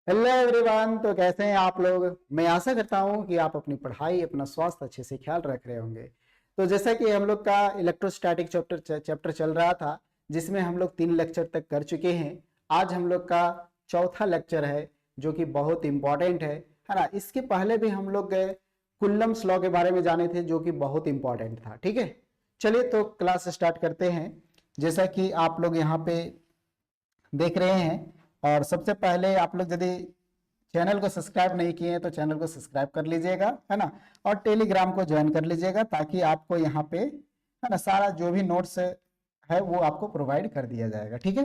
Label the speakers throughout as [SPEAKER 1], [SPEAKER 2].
[SPEAKER 1] Hello everyone. तो कैसे हैं आप लोग। मैं आशा करता हूं कि आप अपनी पढ़ाई अपना स्वास्थ्य अच्छे से ख्याल रख रहे होंगे। तो जैसा कि हम लोग का इलेक्ट्रोस्टैटिक चैप्टर चल रहा था, जिसमें हम लोग 3 लेक्चर तक कर चुके हैं। आज हम लोग का चौथा लेक्चर है, जो कि बहुत इंपॉर्टेंट है ना। इसके पहले भी हम लोग कुल्लम्स लॉ के बारे में जाने थे, जो कि बहुत इंपॉर्टेंट था। ठीक है, चलिए तो क्लास स्टार्ट करते हैं। जैसा कि आप लोग यहाँ पे देख रहे हैं, और सबसे पहले आप लोग यदि चैनल को सब्सक्राइब नहीं किए हैं तो चैनल को सब्सक्राइब कर लीजिएगा, है ना। और टेलीग्राम को ज्वाइन कर लीजिएगा, ताकि आपको यहाँ पे, है ना, सारा जो भी नोट्स है वो आपको प्रोवाइड कर दिया जाएगा। ठीक है,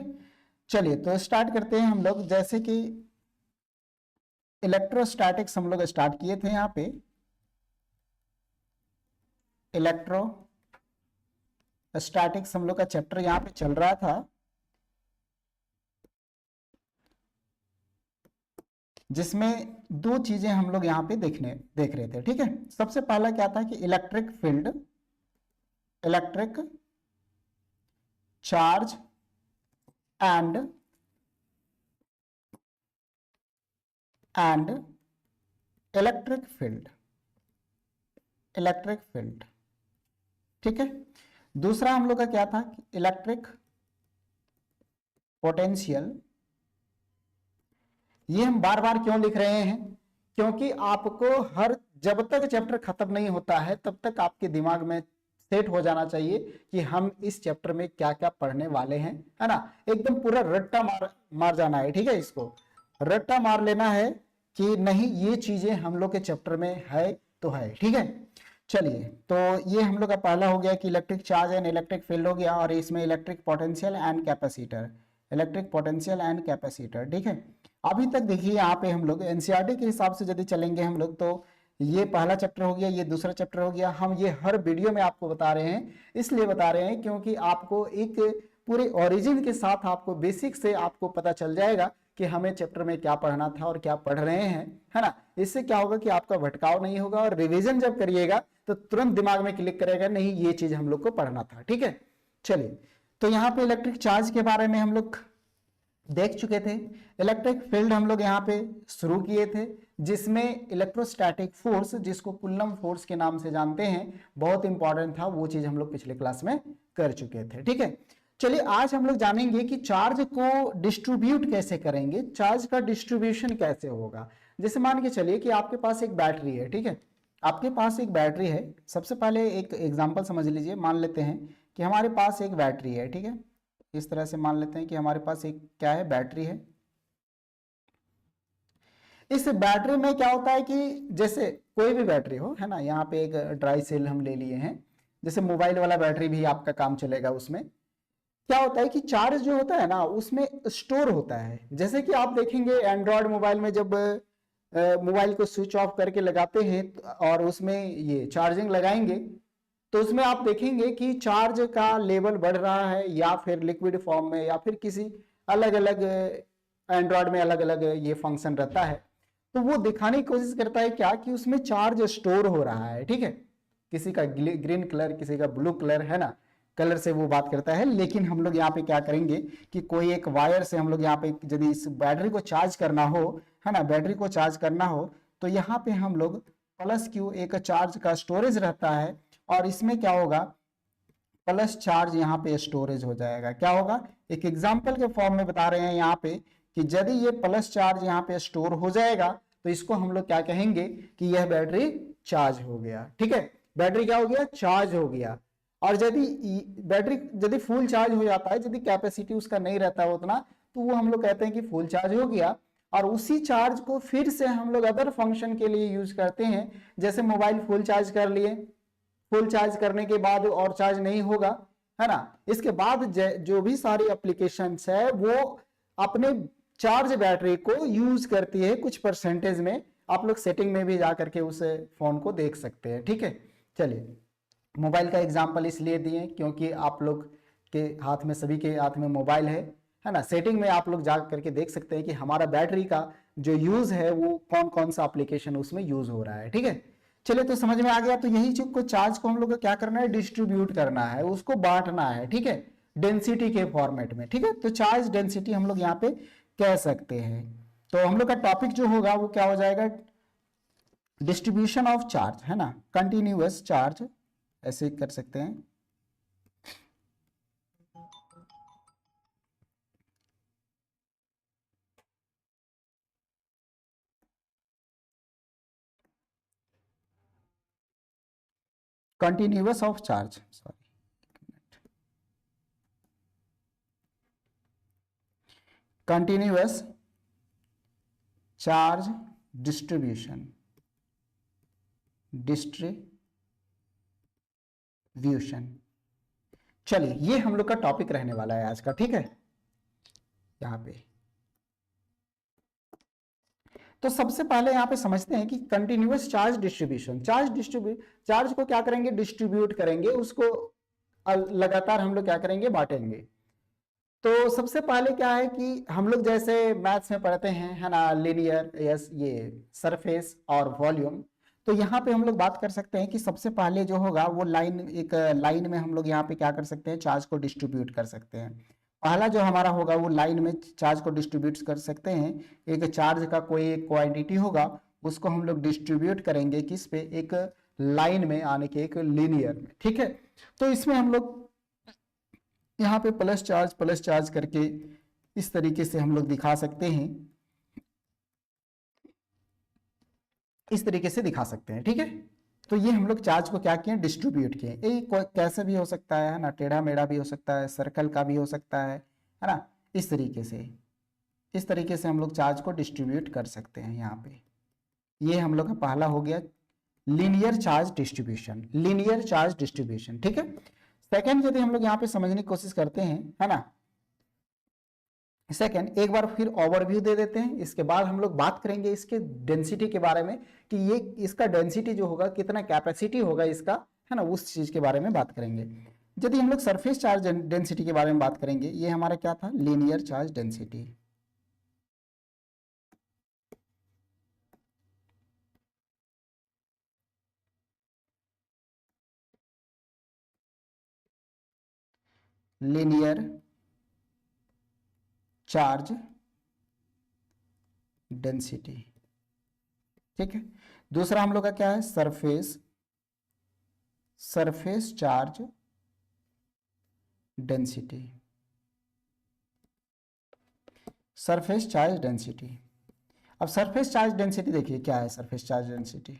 [SPEAKER 1] चलिए तो स्टार्ट करते हैं हम लोग। जैसे कि इलेक्ट्रोस्टैटिक्स हम लोग स्टार्ट किए थे। यहाँ पे इलेक्ट्रोस्टैटिक्स हम लोग का चैप्टर यहाँ पे चल रहा था, जिसमें दो चीजें हम लोग यहाँ पे देख रहे थे। ठीक है, सबसे पहला क्या था कि electric field, electric charge and electric field, electric field. ठीक है, दूसरा हम लोग का क्या था कि इलेक्ट्रिक पोटेंशियल। ये हम बार बार क्यों लिख रहे हैं, क्योंकि आपको जब तक चैप्टर खत्म नहीं होता है तब तक आपके दिमाग में सेट हो जाना चाहिए कि हम इस चैप्टर में क्या क्या पढ़ने वाले हैं, है ना। एकदम पूरा रट्टा मार जाना है। ठीक है, इसको रट्टा मार लेना है कि नहीं, ये चीजें हम लोग के चैप्टर में है तो है। ठीक है, चलिए तो ये हम लोग का पहला हो गया कि electric charge and electric field हो गया, और इसमें electric potential and capacitor, electric potential and capacitor. ठीक है, अभी तक देखिए यहाँ पे हम लोग एनसीईआरटी के हिसाब से यदि चलेंगे हम लोग, तो ये पहला चैप्टर हो गया, ये दूसरा चैप्टर हो गया। हम ये हर वीडियो में आपको बता रहे हैं, इसलिए बता रहे हैं क्योंकि आपको एक पूरे ओरिजिन के साथ आपको बेसिक से आपको पता चल जाएगा कि हमें चैप्टर में क्या पढ़ना था और क्या पढ़ रहे हैं, है ना। इससे क्या होगा कि आपका भटकाव नहीं होगा, और रिवीजन जब करिएगा तो तुरंत दिमाग में क्लिक करेगा, नहीं ये चीज हम लोग को पढ़ना था। ठीक है, चलिए तो यहाँ पे इलेक्ट्रिक चार्ज के बारे में हम लोग देख चुके थे। इलेक्ट्रिक फील्ड हम लोग यहाँ पे शुरू किए थे, जिसमें इलेक्ट्रोस्टैटिक फोर्स, जिसको कुल्लम फोर्स के नाम से जानते हैं, बहुत इंपॉर्टेंट था। वो चीज हम लोग पिछले क्लास में कर चुके थे। ठीक है, चलिए आज हम लोग जानेंगे कि चार्ज को डिस्ट्रीब्यूट कैसे करेंगे, चार्ज का डिस्ट्रीब्यूशन कैसे होगा। जैसे मान के चलिए कि आपके पास एक बैटरी है। ठीक है, आपके पास एक बैटरी है। सबसे पहले एक एग्जांपल समझ लीजिए। मान लेते हैं कि हमारे पास एक बैटरी है। ठीक है, इस तरह से मान लेते हैं कि हमारे पास एक क्या है, बैटरी है। इस बैटरी में क्या होता है कि जैसे कोई भी बैटरी हो, है ना, यहाँ पे एक ड्राई सेल हम ले लिए हैं। जैसे मोबाइल वाला बैटरी भी आपका काम चलेगा। उसमें क्या होता है कि चार्ज जो होता है ना, उसमें स्टोर होता है। जैसे कि आप देखेंगे एंड्रॉयड मोबाइल में, जब मोबाइल को स्विच ऑफ करके लगाते हैं और उसमें ये चार्जिंग लगाएंगे, तो उसमें आप देखेंगे कि चार्ज का लेवल बढ़ रहा है, या फिर लिक्विड फॉर्म में, या फिर किसी अलग अलग एंड्रॉयड में अलग अलग ये फंक्शन रहता है। तो वो दिखाने की कोशिश करता है क्या कि उसमें चार्ज स्टोर हो रहा है। ठीक है, किसी का ग्रीन कलर, किसी का ब्लू कलर, है ना, कलर से वो बात करता है। लेकिन हम लोग यहाँ पे क्या करेंगे कि कोई एक वायर से हम लोग यहाँ पे यदि इस बैटरी को चार्ज करना हो, है ना, बैटरी को चार्ज करना हो, तो यहाँ पे हम लोग प्लस क्यू एक चार्ज का स्टोरेज रहता है, और इसमें क्या होगा, प्लस चार्ज यहाँ पे स्टोरेज हो जाएगा। क्या होगा, एक एग्जांपल के फॉर्म में बता रहे हैं यहाँ पे कि यदि ये प्लस चार्ज यहाँ पे स्टोर हो जाएगा, तो इसको हम लोग क्या कहेंगे कि यह बैटरी चार्ज हो गया। ठीक है, बैटरी क्या हो गया, चार्ज हो गया। और यदि बैटरी यदि फुल चार्ज हो जाता है, यदि कैपेसिटी उसका नहीं रहता है उतना, तो वो हम लोग कहते हैं कि फुल चार्ज हो गया। और उसी चार्ज को फिर से हम लोग अदर फंक्शन के लिए यूज करते हैं। जैसे मोबाइल फुल चार्ज कर लिए, फुल चार्ज करने के बाद और चार्ज नहीं होगा, है ना, इसके बाद जो भी सारी एप्लीकेशंस है वो अपने चार्ज बैटरी को यूज करती है कुछ परसेंटेज में। आप लोग सेटिंग में भी जा करके उस फोन को देख सकते हैं। ठीक है, चलिए मोबाइल का एग्जांपल इसलिए दिए क्योंकि आप लोग के हाथ में, सभी के हाथ में मोबाइल है ना। सेटिंग में आप लोग जा करके देख सकते हैं कि हमारा बैटरी का जो यूज है वो कौन कौन सा एप्लीकेशन उसमें यूज हो रहा है। ठीक है, चलिए तो समझ में आ गया। तो यही चीज को, चार्ज को हम लोग को क्या करना है, डिस्ट्रीब्यूट करना है, उसको बांटना है। ठीक है, डेंसिटी के फॉर्मेट में। ठीक है, तो चार्ज डेंसिटी हम लोग यहाँ पे कह सकते हैं। तो हम लोग का टॉपिक जो होगा वो क्या हो जाएगा, डिस्ट्रीब्यूशन ऑफ चार्ज, है ना, कंटिन्यूअस चार्ज, ऐसे कर सकते हैं। Continuous of charge, sorry, continuous charge distribution, distribution. चलिए ये हम लोग का टॉपिक रहने वाला है आज का, ठीक है। यहाँ पे तो सबसे पहले यहाँ पे समझते हैं कि कंटिन्यूअस चार्ज डिस्ट्रीब्यूशन, चार्ज को क्या करेंगे, डिस्ट्रीब्यूट करेंगे, उसको लगातार हम लोग क्या करेंगे, बांटेंगे। तो सबसे पहले क्या है कि हम लोग जैसे मैथ्स में पढ़ते हैं, है ना, लीनियर, यस, ये सरफेस और वॉल्यूम। तो यहाँ पे हम लोग बात कर सकते हैं कि सबसे पहले जो होगा वो लाइन, एक लाइन में हम लोग यहाँ पे क्या कर सकते हैं, चार्ज को डिस्ट्रीब्यूट कर सकते हैं। पहला जो हमारा होगा वो लाइन में चार्ज को डिस्ट्रीब्यूट कर सकते हैं। एक चार्ज का कोई एक क्वांटिटी होगा, उसको हम लोग डिस्ट्रीब्यूट करेंगे किस पे, एक लाइन में आने के, एक लीनियर में, ठीक है। तो इसमें हम लोग यहाँ पे प्लस चार्ज करके इस तरीके से हम लोग दिखा सकते हैं, इस तरीके से दिखा सकते हैं, ठीक है। तो ये हम लोग चार्ज को क्या किए, डिस्ट्रीब्यूट किए। ये कैसे भी हो सकता है ना, टेढ़ा मेढ़ा भी हो सकता है, सर्कल का भी हो सकता है ना, इस तरीके से, इस तरीके से हम लोग चार्ज को डिस्ट्रीब्यूट कर सकते हैं। यहाँ पे ये हम लोग का पहला हो गया linear charge distribution, linear charge distribution, ठीक है। सेकेंड यदि हम लोग यहाँ पे समझने की कोशिश करते हैं, है ना, सेकेंड एक बार फिर ओवरव्यू दे देते हैं, इसके बाद हम लोग बात करेंगे इसके डेंसिटी के बारे में, कि ये इसका डेंसिटी जो होगा, कितना कैपेसिटी होगा इसका, है ना, उस चीज के बारे में बात करेंगे। यदि हम लोग सरफेस चार्ज डेंसिटी के बारे में बात करेंगे, ये हमारा क्या था, linear charge density. Linear charge density, ठीक है। दूसरा हम लोग का क्या है, surface charge density, surface charge density. अब सरफेस चार्ज डेंसिटी देखिए क्या है, सरफेस चार्ज डेंसिटी,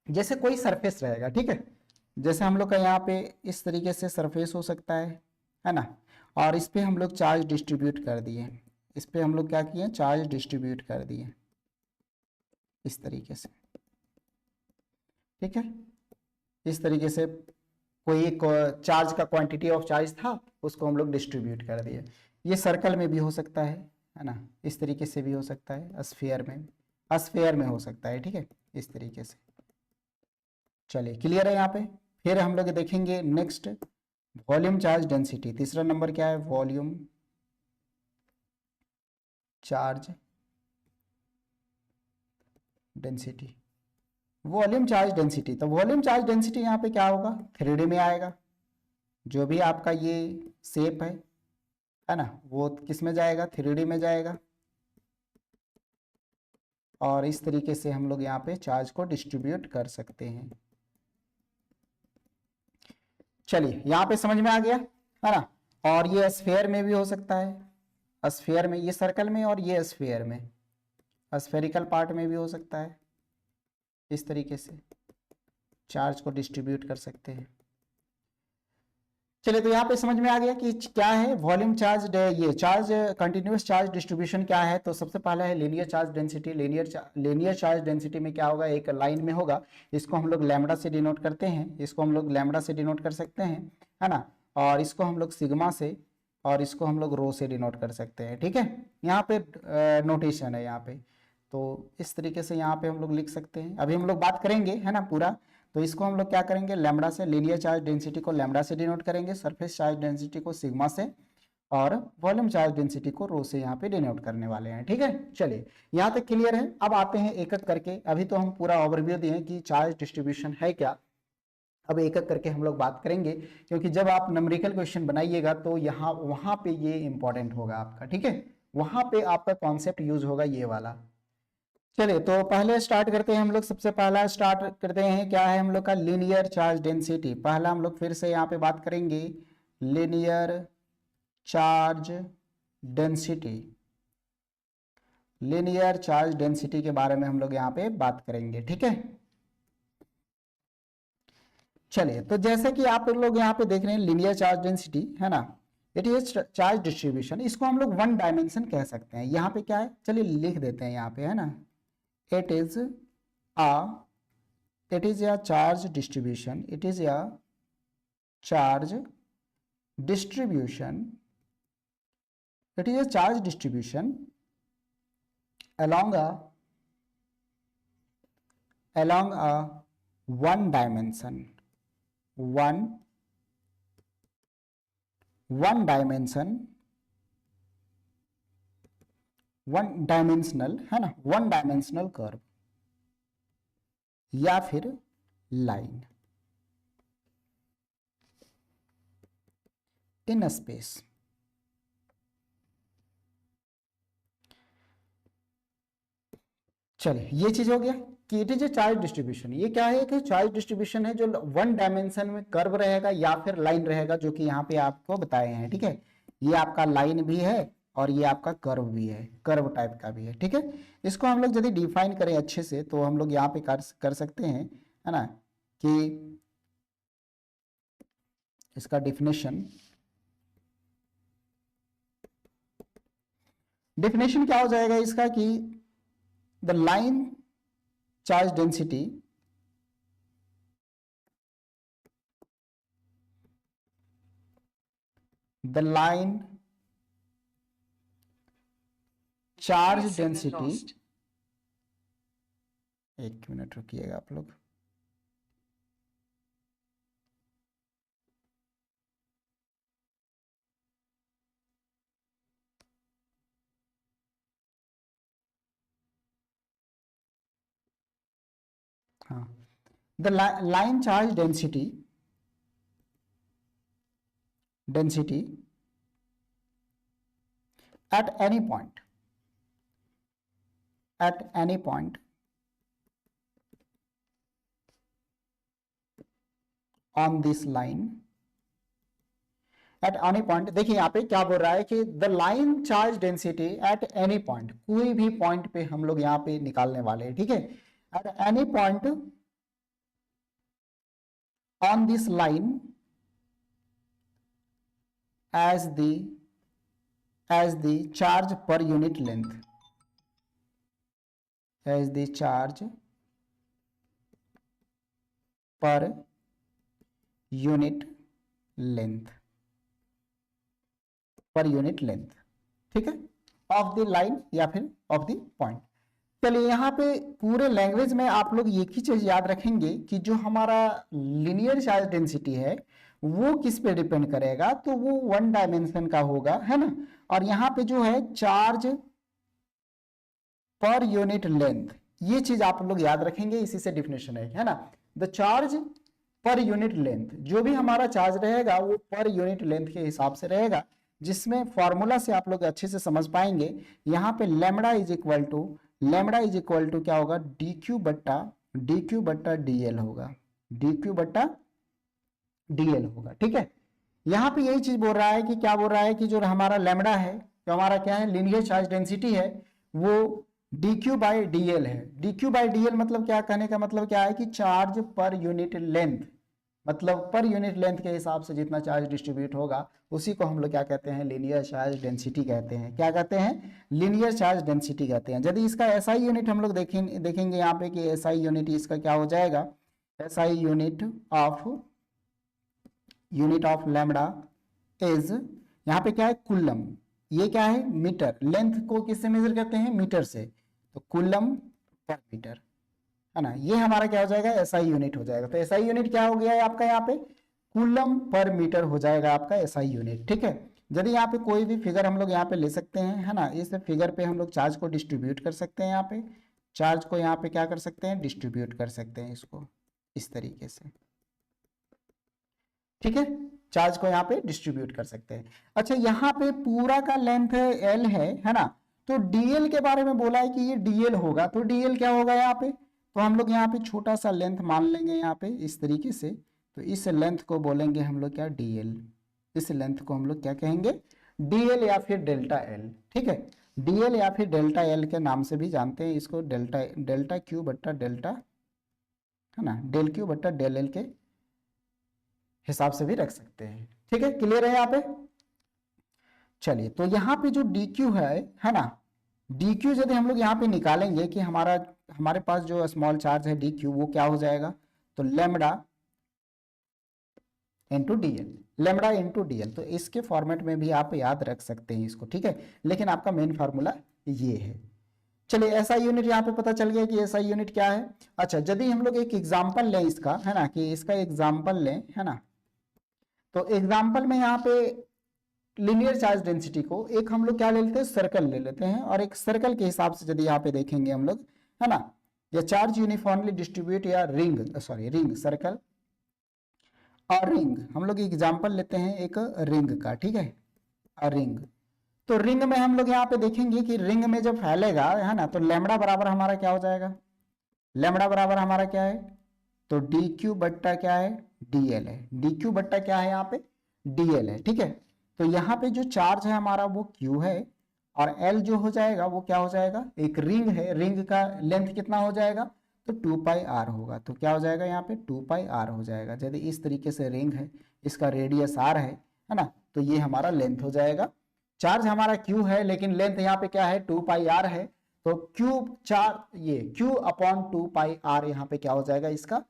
[SPEAKER 1] जैसे कोई सरफेस रहेगा, ठीक है, जैसे हम लोग का यहाँ पे इस तरीके से सरफेस हो सकता है ना, और इस पे हम लोग चार्ज डिस्ट्रीब्यूट कर दिए, इस पे हम लोग क्या किए, चार्ज डिस्ट्रीब्यूट कर दिए इस तरीके से, ठीक है। इस तरीके से कोई एक चार्ज का क्वांटिटी ऑफ चार्ज था, उसको हम लोग डिस्ट्रीब्यूट कर दिए। ये सर्कल में भी हो सकता है ना, इस तरीके से भी हो सकता है, स्फीयर में हो सकता है, ठीक है, इस तरीके से। चलिए क्लियर है यहाँ पे। फिर हम लोग देखेंगे नेक्स्ट, वॉल्यूम चार्ज डेंसिटी। तीसरा नंबर क्या है, volume charge density, volume charge density. तो वॉल्यूम चार्ज डेंसिटी यहाँ पे क्या होगा, 3D में आएगा। जो भी आपका ये शेप है ना, वो किस में जाएगा, 3D में जाएगा, और इस तरीके से हम लोग यहाँ पे चार्ज को डिस्ट्रीब्यूट कर सकते हैं। चलिए यहाँ पे समझ में आ गया, है ना। और ये स्फीयर में भी हो सकता है, स्फीयर में, ये सर्कल में, और ये स्फीयर में, स्फेरिकल पार्ट में भी हो सकता है। इस तरीके से चार्ज को डिस्ट्रीब्यूट कर सकते हैं। चलिए तो यहाँ पे समझ में आ गया कि क्या है वॉल्यूम चार्ज, ये चार्ज कंटिन्यूअस चार्ज डिस्ट्रीब्यूशन क्या है। तो सबसे पहला है linear charge density. Linear charge density में क्या होगा, एक लाइन में होगा, इसको हम लोग लैम्बडा से डिनोट करते हैं, इसको हम लोग लैम्बडा से डिनोट कर सकते हैं, है ना, और इसको हम लोग सिग्मा से, और इसको हम लोग रो से डिनोट कर सकते हैं, ठीक है। यहाँ पे नोटेशन है यहाँ पे, तो इस तरीके से यहाँ पे हम लोग लिख सकते हैं। अभी हम लोग बात करेंगे, है ना, पूरा। तो इसको हम लोग क्या करेंगे, लैम्बडा से, लीनियर चार्ज डेंसिटी को लैम्बडा से डिनोट करेंगे, सरफेस चार्ज डेंसिटी को सिग्मा से, और वॉल्यूम चार्ज डेंसिटी को रो से यहाँ पे डिनोट करने वाले हैं, ठीक है। चलिए यहाँ तक क्लियर है। अब आते हैं एक एक करके। अभी तो हम पूरा ओवरव्यू दिए कि चार्ज डिस्ट्रीब्यूशन है क्या, अब एक एक करके हम लोग बात करेंगे, क्योंकि जब आप न्यूमेरिकल क्वेश्चन बनाइएगा तो यहाँ वहां पे ये इंपॉर्टेंट होगा आपका, ठीक है, वहां पे आपका कॉन्सेप्ट यूज होगा ये वाला। चलिए तो पहले स्टार्ट करते हैं हम लोग। सबसे पहला स्टार्ट करते हैं, क्या है हम लोग का, लीनियर चार्ज डेंसिटी। पहला हम लोग फिर से यहाँ पे बात करेंगे linear charge density. Linear charge density के बारे में हम लोग यहाँ पे बात करेंगे, ठीक है। चलिए तो जैसे कि आप लोग यहाँ पे देख रहे हैं लीनियर चार्ज डेंसिटी है ना, इट इज चार्ज डिस्ट्रीब्यूशन। इसको हम लोग वन डायमेंशन कह सकते हैं। यहाँ पे क्या है, चलिए लिख देते हैं यहाँ पे, है ना, it is a charge distribution, it is a charge distribution, it is a charge distribution along a one dimension, one dimensional, है ना, वन डायमेंशनल कर्व या फिर लाइन इन स्पेस। चलिए ये चीज हो गया कि it is a charge distribution. ये क्या है, कि चार्ज डिस्ट्रीब्यूशन है जो वन डायमेंशन में कर्व रहेगा या फिर लाइन रहेगा, जो कि यहाँ पे आपको बताए हैं, ठीक है। ये आपका लाइन भी है और ये आपका कर्व भी है, कर्व टाइप का भी है, ठीक है। इसको हम लोग यदि डिफाइन करें अच्छे से तो हम लोग यहाँ पे कर सकते हैं, है ना, कि इसका डिफिनेशन क्या हो जाएगा इसका, कि the line charge density charge density, एक मिनट रुकिएगा आप लोग। हाँ, the line charge density at any point on this line, at any point, देखिए यहाँ पे क्या बोल रहा है कि the line charge density at any point, कोई भी पॉइंट पे हम लोग यहाँ पे निकालने वाले हैं, ठीक है। At any point on this line as the charge per unit length, as the charge per unit length, ठीक है, ऑफ द लाइन या फिर ऑफ द पॉइंट। चलिए यहाँ पे पूरे लैंग्वेज में आप लोग एक ही चीज याद रखेंगे कि जो हमारा लीनियर चार्ज डेंसिटी है वो किस पे डिपेंड करेगा, तो वो वन डायमेंशन का होगा, है ना। और यहाँ पे जो है चार्ज पर यूनिट लेंथ, ये चीज आप लोग याद रखेंगे, इसी से डिफिनेशन है ना। The charge per unit length, जो भी हमारा चार्ज रहेगा वो पर यूनिट लेंथ के हिसाब से रहेगा, जिसमें फॉर्मूला से आप लोग अच्छे से समझ पाएंगे। यहाँ पे लेमड़ा इज इक्वल टू क्या होगा, डी क्यू बट्टा डी एल होगा, डी क्यू बट्टा डीएल होगा, ठीक है। यहाँ पे यही चीज बोल रहा है कि क्या बोल रहा है कि जो हमारा लेमड़ा है, जो हमारा क्या है लीनियर चार्ज डेंसिटी है, वो d q by d l है। D q by d l मतलब क्या, कहने का मतलब क्या है कि चार्ज पर यूनिट लेंथ, मतलब पर यूनिट लेंथ के हिसाब से जितना चार्ज डिस्ट्रीब्यूट होगा उसी को हम लोग क्या कहते हैं, लीनियर चार्ज डेंसिटी कहते हैं। क्या कहते हैं, लीनियर चार्ज डेंसिटी कहते हैं। यदि इसका एसआई यूनिट हम लोग देखेंगे यहाँ पे कि एसआई यूनिट इसका क्या हो जाएगा, SI unit of lambda is, यहाँ पे क्या है कुलम, ये क्या है मीटर, लेंथ को किससे मेजर करते हैं, मीटर से, तो कुलम पर मीटर, है ना। ये हमारा क्या हो जाएगा, एसआई यूनिट हो जाएगा। तो एसआई यूनिट क्या हो गया है आपका, यहाँ पे कुलम पर मीटर हो जाएगा आपका एसआई यूनिट, ठीक है। यदि यहाँ पे कोई भी फिगर हम लोग यहाँ पे ले सकते हैं, है ना, इस फिगर पे हम लोग चार्ज को डिस्ट्रीब्यूट कर सकते हैं, यहाँ पे चार्ज को यहाँ पे क्या कर सकते हैं, डिस्ट्रीब्यूट कर सकते हैं इसको इस तरीके से। ठीक है, चार्ज को यहाँ पे डिस्ट्रीब्यूट कर सकते हैं। अच्छा, यहाँ पे पूरा का लेंथ एल है ना, तो डीएल के बारे में बोला है कि ये डीएल होगा, तो डीएल क्या होगा यहाँ पे, तो हम लोग यहाँ पे छोटा सा लेंथ मान लेंगे यहाँ पे इस तरीके से, तो इस लेंथ को बोलेंगे हम लोग क्या, डीएल। इस लेंथ को हम लोग क्या कहेंगे, डीएल या फिर डेल्टा एल। ठीक है, डीएल या फिर डेल्टा एल के नाम से भी जानते हैं इसको, डेल्टा क्यू बट्टा डेल्टा, है ना, डेल क्यू बट्टा डेल एल के हिसाब से भी रख सकते हैं। ठीक है, क्लियर है यहाँ पे। चलिए, तो यहाँ पे जो डी क्यू है ना, डी क्यू यदि हम लोग यहाँ पे निकालेंगे कि हमारे पास जो स्मॉल चार्ज है डी क्यू, वो क्या हो जाएगा, तो lambda into DL, lambda into DL. तो इसके फॉर्मेट में भी आप याद रख सकते हैं इसको। ठीक है, लेकिन आपका मेन फार्मूला ये है। चलिए, एसआई यूनिट यहाँ पे पता चल गया कि एसआई यूनिट क्या है। अच्छा, यदि हम लोग एक एग्जाम्पल लें इसका, है ना, कि इसका एग्जाम्पल लें, है ना, तो एग्जाम्पल में यहाँ पे लीनियर चार्ज डेंसिटी को एक हम लोग क्या ले लेते हैं, सर्कल ले लेते हैं, और एक सर्कल के हिसाब से यदि यहाँ पे देखेंगे हम लोग, है ना, या चार्ज यूनिफॉर्मली डिस्ट्रीब्यूट या रिंग सर्कल और रिंग, हम लोग एग्जाम्पल लेते हैं एक रिंग का। ठीक है, रिंग, तो रिंग में हम लोग यहाँ पे देखेंगे कि रिंग में जब फैलेगा, है ना, तो लेमड़ा बराबर हमारा क्या हो जाएगा, लेमड़ा बराबर हमारा क्या है, तो डी क्यू बट्टा क्या है, डीएल है। डी क्यू बट्टा क्या है यहाँ पे, डीएल है। ठीक है, तो यहाँ पे जो चार्ज है हमारा वो क्यू है, और एल जो हो जाएगा वो क्या हो जाएगा, एक रिंग है, रिंग का लेंथ कितना हो जाएगा, तो 2 पाई आर होगा। तो क्या हो जाएगा यहाँ पे, 2 पाई आर हो जाएगा। यदि इस तरीके से रिंग है, इसका रेडियस आर है ना, तो ये हमारा लेंथ हो जाएगा। चार्ज हमारा क्यू है, लेकिन लेंथ यहाँ पे क्या है, 2 पाई आर है, तो ये क्यू अपॉन 2 पाई आर यहाँ पे क्या हो जाएगा, इसका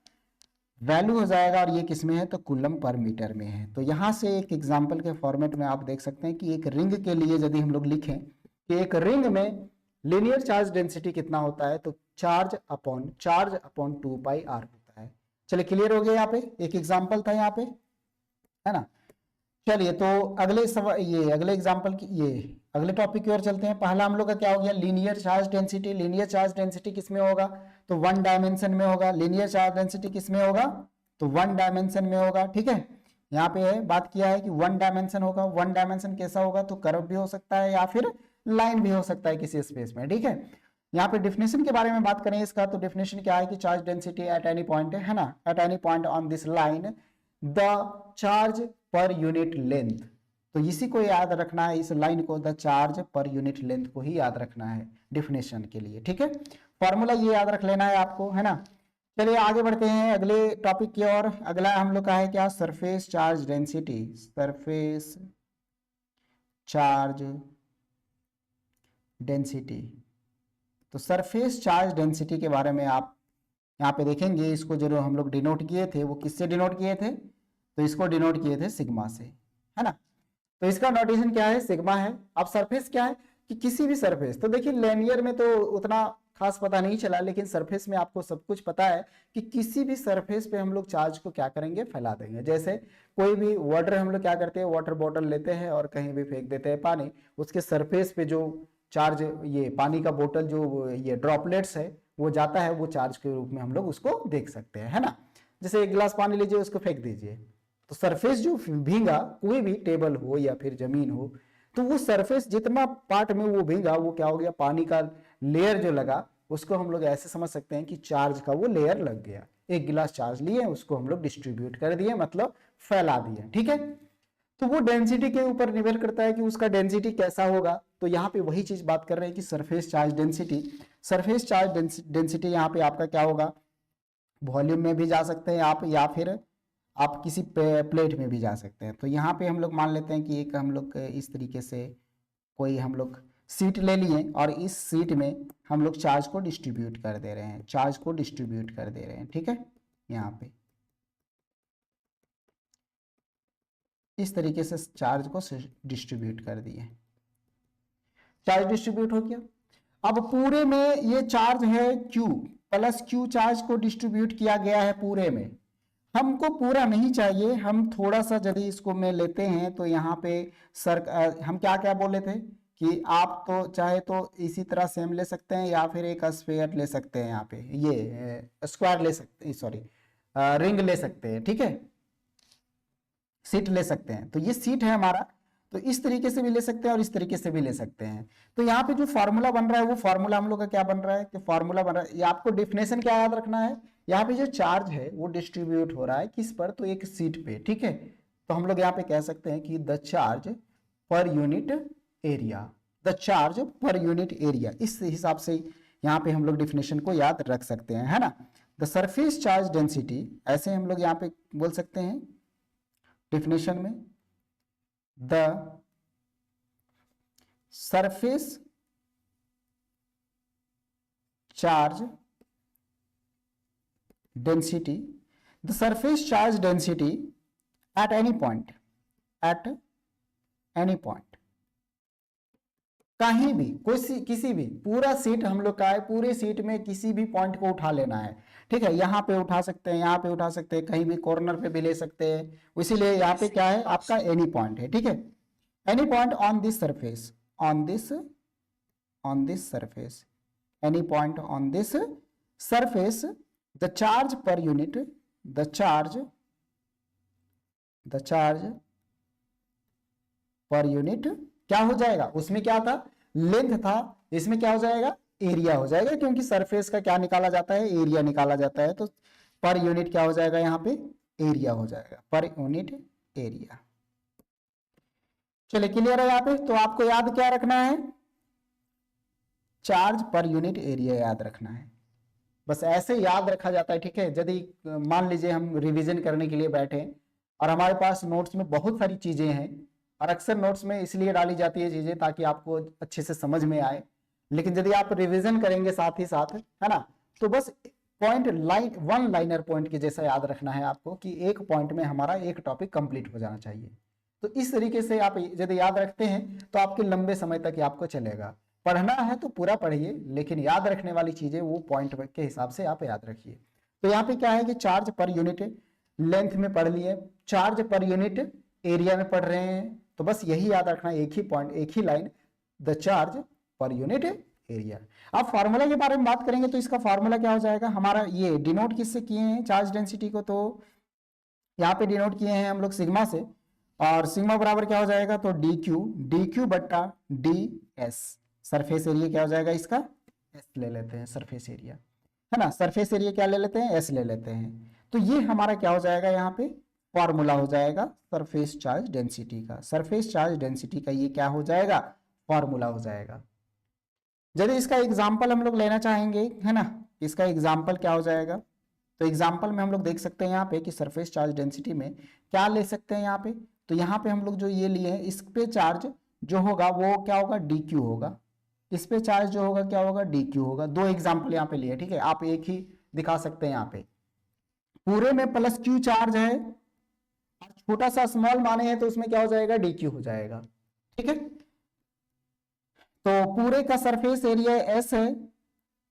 [SPEAKER 1] वैल्यू हो जाएगा। और ये किस में है, तो कूलम पर मीटर में है। तो यहाँ से एक एग्जाम्पल के फॉर्मेट में आप देख सकते हैं कि एक रिंग के लिए यदि हम लोग लिखें कि एक रिंग में लीनियर चार्ज डेंसिटी कितना होता है, तो चार्ज अपॉन 2 पाई आर होता है। चलिए, क्लियर हो गया, यहाँ पे एक एग्जाम्पल था यहाँ पे, है ना। चलिए, तो अगले एग्जाम्पल की अगले टॉपिक की ओर चलते हैं। पहला हम लोग का क्या हो गया, linear charge density. Linear charge density किस में होगा, तो 1 डायमेंशन में होगा। लीनियर चार्ज डेंसिटी किस में होगा, तो 1 डायमेंशन में होगा। ठीक है, यहाँ पे है बात किया है कि 1 डायमेंशन होगा। 1 डायमेंशन कैसा होगा, तो कर्व भी हो सकता है या फिर लाइन भी हो सकता है किसी स्पेस में। ठीक है, यहाँ पे डिफिनेशन के बारे में बात करें इसका, तो डिफिनेशन क्या है कि charge density at any point, है ना, at any point on this line the charge per unit length. तो इसी को याद रखना है, इस लाइन को, the charge per unit length को ही याद रखना है डिफिनेशन के लिए। ठीक है, फॉर्मूला ये याद रख लेना है आपको, है ना। चलिए, आगे बढ़ते हैं अगले टॉपिक की ओर। अगला हम लोग का है क्या, surface charge density. Surface charge density, तो सरफेस चार्ज डेंसिटी के बारे में आप यहाँ पे देखेंगे, इसको जो हम लोग डिनोट किए थे वो किससे डिनोट किए थे, तो इसको डिनोट किए थे सिग्मा से, है ना। तो इसका नोटेशन क्या है, सिग्मा है। अब सरफेस क्या है, कि किसी भी सरफेस, तो देखिए लेनियर में तो उतना खास पता नहीं चला, लेकिन सरफेस में आपको सब कुछ पता है कि किसी भी सरफेस पे हम लोग चार्ज को क्या करेंगे, फैला देंगे। जैसे कोई भी वाटर हम लोग क्या करते हैं, वाटर बॉटल लेते हैं और कहीं भी फेंक देते हैं पानी, उसके सरफेस पे जो चार्ज, ये पानी का बोतल जो ये ड्रॉपलेट्स है वो जाता है, वो चार्ज के रूप में हम लोग उसको देख सकते हैं, है ना। जैसे एक गिलास पानी लीजिए, उसको फेंक दीजिए, तो सरफेस जो भींगा, कोई भी टेबल हो या फिर जमीन हो, तो वो सरफेस जितना पार्ट में वो भींगा, वो क्या हो गया, पानी का लेयर जो लगा, उसको हम लोग ऐसे समझ सकते हैं कि चार्ज का वो लेयर लग गया। एक गिलास चार्ज लिए, उसको हम लोग डिस्ट्रीब्यूट कर दिए, मतलब फैला दिए। ठीक है, तो वो डेंसिटी के ऊपर निर्भर करता है कि उसका डेंसिटी कैसा होगा। तो यहाँ पे वही चीज बात कर रहे हैं कि surface charge density, surface charge density यहाँ पे आपका क्या होगा, वॉल्यूम में भी जा सकते हैं आप, या फिर आप किसी प्लेट में भी जा सकते हैं। तो यहाँ पे हम लोग मान लेते हैं कि एक हम लोग इस तरीके से कोई हम लोग सीट ले लिए, और इस सीट में हम लोग चार्ज को डिस्ट्रीब्यूट कर दे रहे हैं, चार्ज को डिस्ट्रीब्यूट कर दे रहे हैं। ठीक है, यहाँ पे इस तरीके से चार्ज को डिस्ट्रीब्यूट कर दिए, चार्ज डिस्ट्रीब्यूट हो गया। अब पूरे में ये चार्ज है Q प्लस Q, चार्ज को डिस्ट्रीब्यूट किया गया है पूरे में। हमको पूरा नहीं चाहिए, हम थोड़ा सा यदि इसको में लेते हैं, तो यहाँ पे हम क्या क्या बोले थे कि आप तो चाहे तो इसी तरह सेम ले सकते हैं, या फिर एक स्फीयर ले सकते हैं, यहाँ पे ये स्क्वायर ले सकते हैं, सॉरी रिंग ले सकते हैं। ठीक है, सीट ले सकते हैं। तो ये सीट है हमारा, तो इस तरीके से भी ले सकते हैं और इस तरीके से भी ले सकते हैं। तो यहाँ पे जो फॉर्मूला बन रहा है वो फॉर्मूला हम लोग का क्या बन रहा है कि फॉर्मूला बन रहा है, ये आपको डेफिनेशन क्या याद रखना है, यहाँ पे जो चार्ज है वो डिस्ट्रीब्यूट हो रहा है किस पर, तो एक सीट पे, ठीक है। तो हम लोग यहाँ पे कह सकते हैं कि the charge per unit area, the charge per unit area, इस हिसाब से यहाँ पे हम लोग डिफिनेशन को याद रख सकते हैं, है ना। द सरफेस चार्ज डेंसिटी, ऐसे हम लोग यहाँ पे बोल सकते हैं डिफिनेशन में, the surface charge density, the surface charge density at any point, at any point, कहीं भी, कोई किसी भी, पूरा सीट हम लोग का है, पूरे सीट में किसी भी पॉइंट को उठा लेना है, ठीक है। यहाँ पे उठा सकते हैं, यहाँ पे उठा सकते हैं, कहीं भी कॉर्नर पे भी ले सकते हैं, इसीलिए यहाँ पे क्या है आपका एनी पॉइंट है, ठीक है। Any point on this surface, on this surface, any point on this surface, the charge per unit, the charge per unit क्या हो जाएगा, उसमें क्या था लेंथ था, इसमें क्या हो जाएगा एरिया हो जाएगा, क्योंकि सरफेस का क्या निकाला जाता है एरिया निकाला जाता है, तो पर यूनिट क्या हो जाएगा यहाँ पे एरिया हो जाएगा, पर यूनिट एरिया। चलिए क्लियर है यहाँ पे। तो आपको याद क्या रखना है, चार्ज पर यूनिट एरिया याद रखना है, बस ऐसे याद रखा जाता है, ठीक है। यदि मान लीजिए हम रिवीजन करने के लिए बैठे और हमारे पास नोट्स में बहुत सारी चीजें हैं, और अक्सर नोट्स में इसलिए डाली जाती है चीजें ताकि आपको अच्छे से समझ में आए, लेकिन यदि आप रिवीजन करेंगे साथ ही साथ, है ना, तो बस point line, one liner point के जैसा याद रखना है आपको कि एक पॉइंट में हमारा एक टॉपिक कंप्लीट हो जाना चाहिए। तो इस तरीके से आप यदि याद रखते हैं तो आपके लंबे समय तक आपको चलेगा। पढ़ना है तो पूरा पढ़िए, लेकिन याद रखने वाली चीजें वो पॉइंट के हिसाब से आप याद रखिए। तो यहाँ पे क्या है कि चार्ज पर यूनिट लेंथ में पढ़ लिए, चार्ज पर यूनिट एरिया में पढ़ रहे हैं, तो बस यही याद रखना, एक ही पॉइंट, एक ही line, the charge per unit area. अब फार्मूला के बारे में बात करेंगे तो इसका फार्मूला क्या हो जाएगा हमारा, ये डिनोट किससे किए हैं चार्ज डेंसिटी को, तो यहाँ पे डिनोट किए हैं हम लोग सिग्मा से, और सिग्मा बराबर क्या हो जाएगा तो डी क्यू बट्टा डी एस, सरफेस एरिया क्या हो जाएगा इसका एस ले लेते हैं, सरफेस एरिया, है ना, सरफेस एरिया क्या ले लेते हैं एस ले लेते हैं। तो ये हमारा क्या हो जाएगा यहाँ पे फॉर्मूला हो जाएगा सरफेस चार्ज डेंसिटी का, सरफेस चार्ज डेंसिटी का ये क्या हो जाएगा फॉर्मूला हो जाएगा। यदि इसका एग्जाम्पल हम लोग लेना चाहेंगे, है ना, इसका एग्जाम्पल क्या हो जाएगा, तो एग्जाम्पल में हम लोग देख सकते हैं यहाँ पे कि सरफेस चार्ज डेंसिटी में क्या ले सकते हैं यहाँ पे, तो यहाँ पे हम लोग जो ये लिए हैं इस पे चार्ज जो होगा वो क्या होगा डी क्यू होगा, इस पे चार्ज जो होगा क्या होगा डी क्यू होगा। दो एग्जाम्पल यहाँ पे लिए, ठीक है, आप एक ही दिखा सकते हैं यहाँ पे, पूरे में प्लस क्यू चार्ज है, छोटा सा स्मॉल माने हैं तो उसमें क्या हो जाएगा डी क्यू हो जाएगा, ठीक है। तो पूरे का सरफेस एरिया एस है,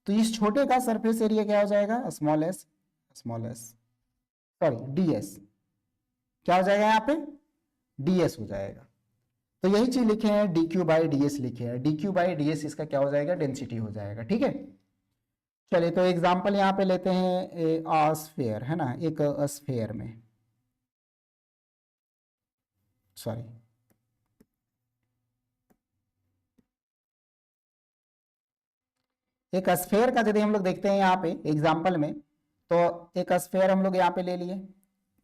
[SPEAKER 1] तो इस छोटे का सरफेस एरिया क्या हो जाएगा small S, sorry D S, क्या हो जाएगा यहाँ पे डी एस हो जाएगा। तो यही चीज लिखे हैं D q by D S लिखे हैं, D q by D S इसका क्या हो जाएगा डेंसिटी हो जाएगा, ठीक है। चलिए तो एग्जाम्पल यहाँ पे लेते हैं स्फीयर, है ना, एक स्फीयर में, सॉरी एक स्फीयर का यदि हम लोग देखते हैं यहाँ पे एग्जाम्पल में, तो एक स्फीयर हम लोग यहाँ पे ले लिए,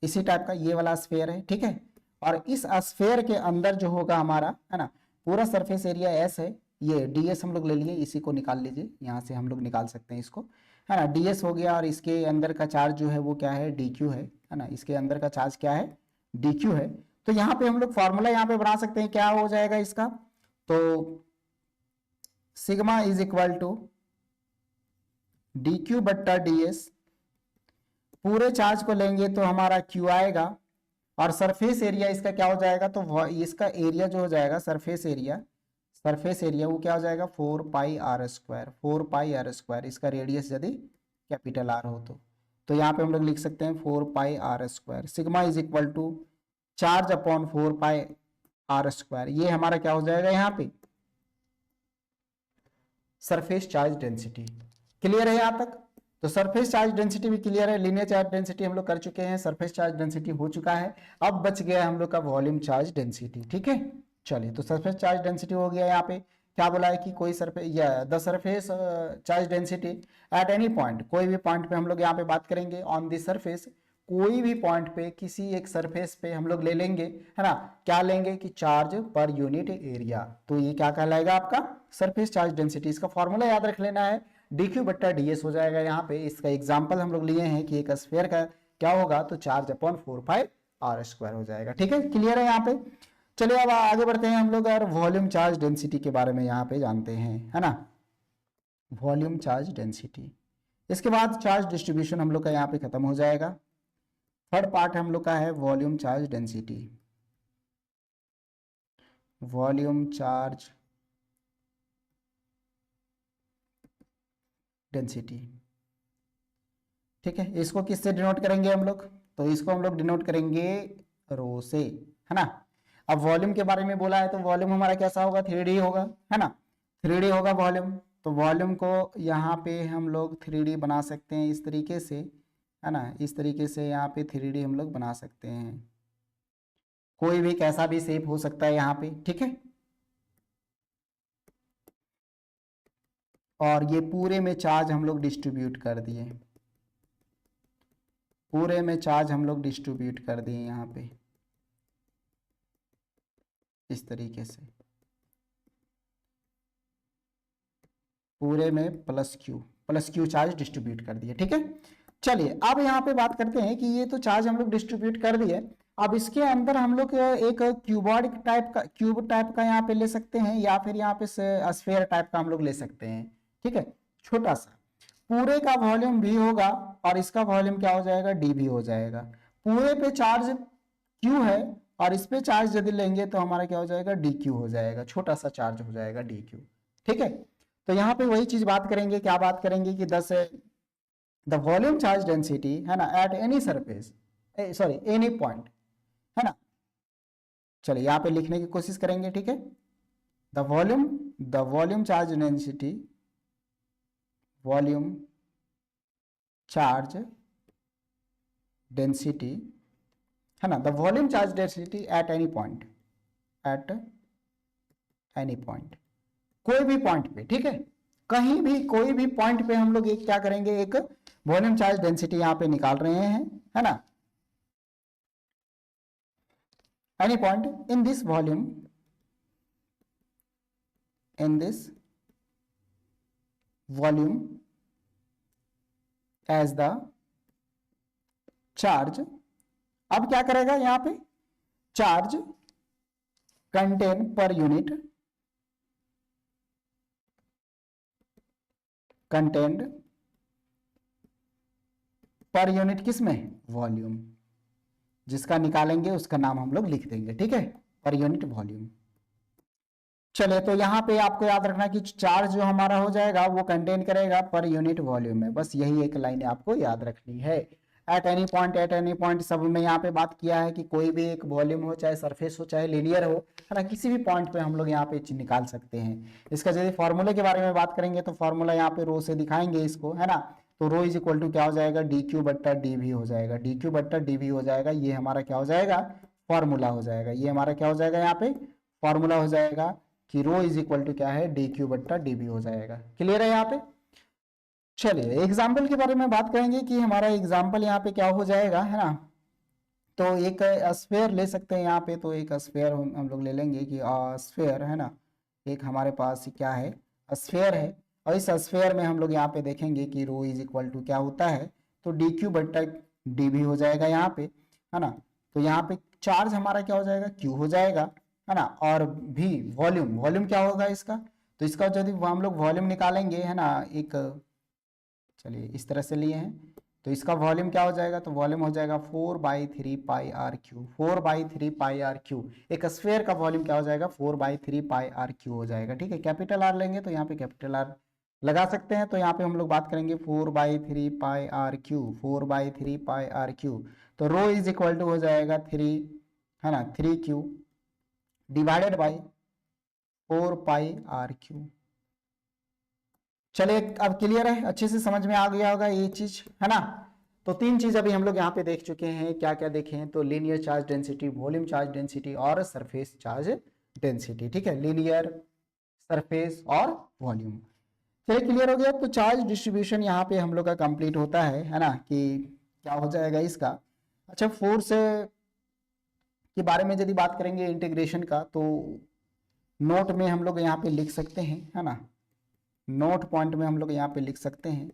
[SPEAKER 1] इसी टाइप का ये वाला स्फीयर है, ठीक है। और इस स्फीयर के अंदर जो होगा हमारा, है ना, पूरा सरफेस एरिया एस है, ये डी एस हम लोग ले लिए, इसी को निकाल लीजिए, यहाँ से हम लोग निकाल सकते हैं इसको, है ना, डी एस हो गया, और इसके अंदर का चार्ज जो है वो क्या है डी क्यू है ना, इसके अंदर का चार्ज क्या है डी क्यू है। तो यहाँ पे हम लोग फॉर्मूला यहाँ पे बना सकते हैं, क्या हो जाएगा इसका, तो sigma is equal to D Q बट्टा डी एस, पूरे चार्ज को लेंगे तो हमारा क्यू आएगा, और सरफेस एरिया इसका क्या हो जाएगा, तो इसका एरिया जो हो जाएगा सरफेस एरिया वो क्या हो जाएगा 4 pi R square, 4 pi R square, इसका रेडियस यदि कैपिटल आर हो तो यहाँ पे हम लोग लिख सकते हैं 4 pi R square, sigma is equal to charge upon 4 pi R square, ये हमारा क्या हो जाएगा यहाँ पे सरफेस चार्ज डेंसिटी। क्लियर है यहाँ तक। तो सरफेस चार्ज डेंसिटी भी क्लियर है, लीनियर चार्ज डेंसिटी हम लोग कर चुके हैं, सरफेस चार्ज डेंसिटी हो चुका है। अब बच गया हम लोग का वॉल्यूम चार्ज डेंसिटी। ठीक है, चलिए तो सरफेस चार्ज डेंसिटी हो गया। यहाँ पे क्या बोला है कि कोई सरफेस या the surface charge density at any point, कोई भी पॉइंट पे हम लोग यहाँ पे बात करेंगे ऑन द सरफेस, कोई भी पॉइंट पे किसी एक सरफेस पे हम लोग ले लेंगे, है ना, क्या लेंगे कि चार्ज पर यूनिट एरिया। तो ये क्या कहलाएगा आपका सरफेस चार्ज डेंसिटी। इसका फॉर्मूला याद रख लेना है, dq बट्टा ds हो जाएगा। यहाँ पे इसका एग्जाम्पल हम लोग लिए हैं कि एक स्फीयर का क्या होगा, तो चार्ज अपॉन 4πr² हो जाएगा। ठीक है, क्लियर है यहाँ पे। चलिए अब आगे बढ़ते हैं हम लोग और वॉल्यूम चार्ज डेंसिटी के बारे में यहाँ पे जानते हैं, है ना, वॉल्यूम चार्ज डेंसिटी। इसके बाद चार्ज डिस्ट्रीब्यूशन हम लोग का यहाँ पे खत्म हो जाएगा। थर्ड पार्ट हम लोग का है volume charge density. Volume charge density, ठीक है, इसको किससे डिनोट करेंगे हम लोग, तो इसको हम लोग डिनोट करेंगे रो से, है ना। अब वॉल्यूम के बारे में बोला है तो वॉल्यूम हमारा कैसा होगा, 3D होगा, है ना, 3D होगा वॉल्यूम। तो वॉल्यूम को यहाँ पे हम लोग 3D बना सकते हैं इस तरीके से, है ना, इस तरीके से यहाँ पे 3D हम लोग बना सकते हैं। कोई भी कैसा भी शेप हो सकता है यहाँ पे, ठीक है। और ये पूरे में चार्ज हम लोग डिस्ट्रीब्यूट कर दिए, पूरे में चार्ज हम लोग डिस्ट्रीब्यूट कर दिए यहाँ पे इस तरीके से, पूरे में प्लस क्यू चार्ज डिस्ट्रीब्यूट कर दिए। ठीक है, चलिए अब यहाँ पे बात करते हैं कि ये तो चार्ज हम लोग डिस्ट्रीब्यूट कर दिए। अब इसके अंदर हम लोग एक क्यूबॉइड टाइप का, क्यूब टाइप का यहाँ पे ले सकते हैं, या फिर यहाँ पे स्फीयर टाइप का हम लोग ले सकते हैं। ठीक है, छोटा सा, पूरे का वॉल्यूम भी होगा और इसका वॉल्यूम क्या हो जाएगा, डी भी हो जाएगा। पूरे पे चार्ज क्यू है और इस पे चार्ज यदि लेंगे तो हमारा क्या हो जाएगा, डी क्यू हो जाएगा, छोटा सा चार्ज हो जाएगा डी क्यू। ठीक है, तो यहाँ पे वही चीज बात करेंगे, क्या बात करेंगे कि द वॉल्यूम चार्ज डेंसिटी, है ना, at any surface, sorry any point, है ना। चलिए यहाँ पे लिखने की कोशिश करेंगे। ठीक है, the volume charge density, volume charge density, है ना, the volume charge density at any point, at any point, कोई भी पॉइंट पे, ठीक है, कहीं भी कोई भी पॉइंट पे हम लोग एक क्या करेंगे, एक वॉल्यूम चार्ज डेंसिटी यहां पे निकाल रहे हैं, है ना। Any point in this volume, in this volume as the charge. अब क्या करेगा यहां पे, charge content per unit, content per unit किस में, वॉल्यूम, जिसका निकालेंगे उसका नाम हम लोग लिख देंगे। ठीक है, पर यूनिट वॉल्यूम। चलिए तो यहाँ पे आपको याद रखना कि चार्ज जो हमारा हो जाएगा वो कंटेन करेगा पर यूनिट वॉल्यूम में, बस यही एक लाइन आपको याद रखनी है। At any point, at any point सब में यहाँ पे बात किया है कि कोई भी एक वॉल्यूम हो, चाहे सरफेस हो चाहे लीनियर हो, है ना, किसी भी पॉइंट पे हम लोग यहाँ पे निकाल सकते हैं। इसका यदि फॉर्मूले के बारे में बात करेंगे तो फॉर्मूला यहाँ पे रो से दिखाएंगे इसको, है ना। तो रो इज इक्वल टू क्या हो जाएगा, डी क्यू बट्टा डी भी हो जाएगा, डी क्यू बट्टा डी भी हो जाएगा। ये हमारा क्या हो जाएगा, फॉर्मूला हो जाएगा। ये हमारा क्या हो जाएगा, यहाँ पे फॉर्मूला हो जाएगा कि रो इज इक्वल टू क्या है, डी क्यू बट्टा डी भी हो जाएगा। क्लियर है यहाँ पे। चलिए एग्जाम्पल के बारे में बात करेंगे कि हमारा एग्जाम्पल यहाँ पे क्या हो जाएगा, है ना। तो एक स्फेयर ले सकते हैं यहाँ पे, तो एक स्फेयर हम लोग ले लेंगे कि स्फेयर, है ना, एक हमारे पास क्या है, स्फेयर है। और इस स्फेयर में हम लोग यहाँ पे देखेंगे कि रो इज इक्वल टू क्या होता है, तो डी क्यू बट्टा डी भी हो जाएगा यहाँ पे, है ना। तो यहाँ पे चार्ज हमारा क्या हो जाएगा, क्यू हो जाएगा, है ना। और भी वॉल्यूम, वॉल्यूम क्या होगा इसका, तो इसका यदि हम लोग वॉल्यूम निकालेंगे, है ना, एक, चलिए इस तरह से लिए हैं, तो इसका वॉल्यूम क्या हो जाएगा, तो वॉल्यूम हो जाएगा 4/3πr³, 4/3πr³। एक स्फेयर का वॉल्यूम क्या हो जाएगा, 4/3πr³ हो जाएगा। ठीक है, कैपिटल आर लेंगे तो यहाँ पे कैपिटल आर लगा सकते हैं। तो यहाँ पे हम लोग बात करेंगे 4/3πr³, 4/3πr³। तो रो इज इक्वल टू हो जाएगा 3, है ना, 3Q डिवाइडेड बाई 4πr³। चलिए अब क्लियर है, अच्छे से समझ में आ गया होगा ये चीज, है ना। तो तीन चीज अभी हम लोग यहाँ पे देख चुके हैं, क्या क्या देखे हैं, तो linear charge density, volume charge density और सरफेस चार्ज डेंसिटी, ठीक है, लीनियर, सरफेस और वॉल्यूम। चलिए क्लियर हो गया। तो चार्ज डिस्ट्रीब्यूशन यहाँ पे हम लोग का कंप्लीट होता है ना, कि क्या हो जाएगा इसका। अच्छा, फोर्स के बारे में यदि बात करेंगे इंटीग्रेशन का, तो नोट में हम लोग यहाँ पे लिख सकते हैं, है ना, नोट पॉइंट में हम लोग यहाँ पे लिख सकते हैं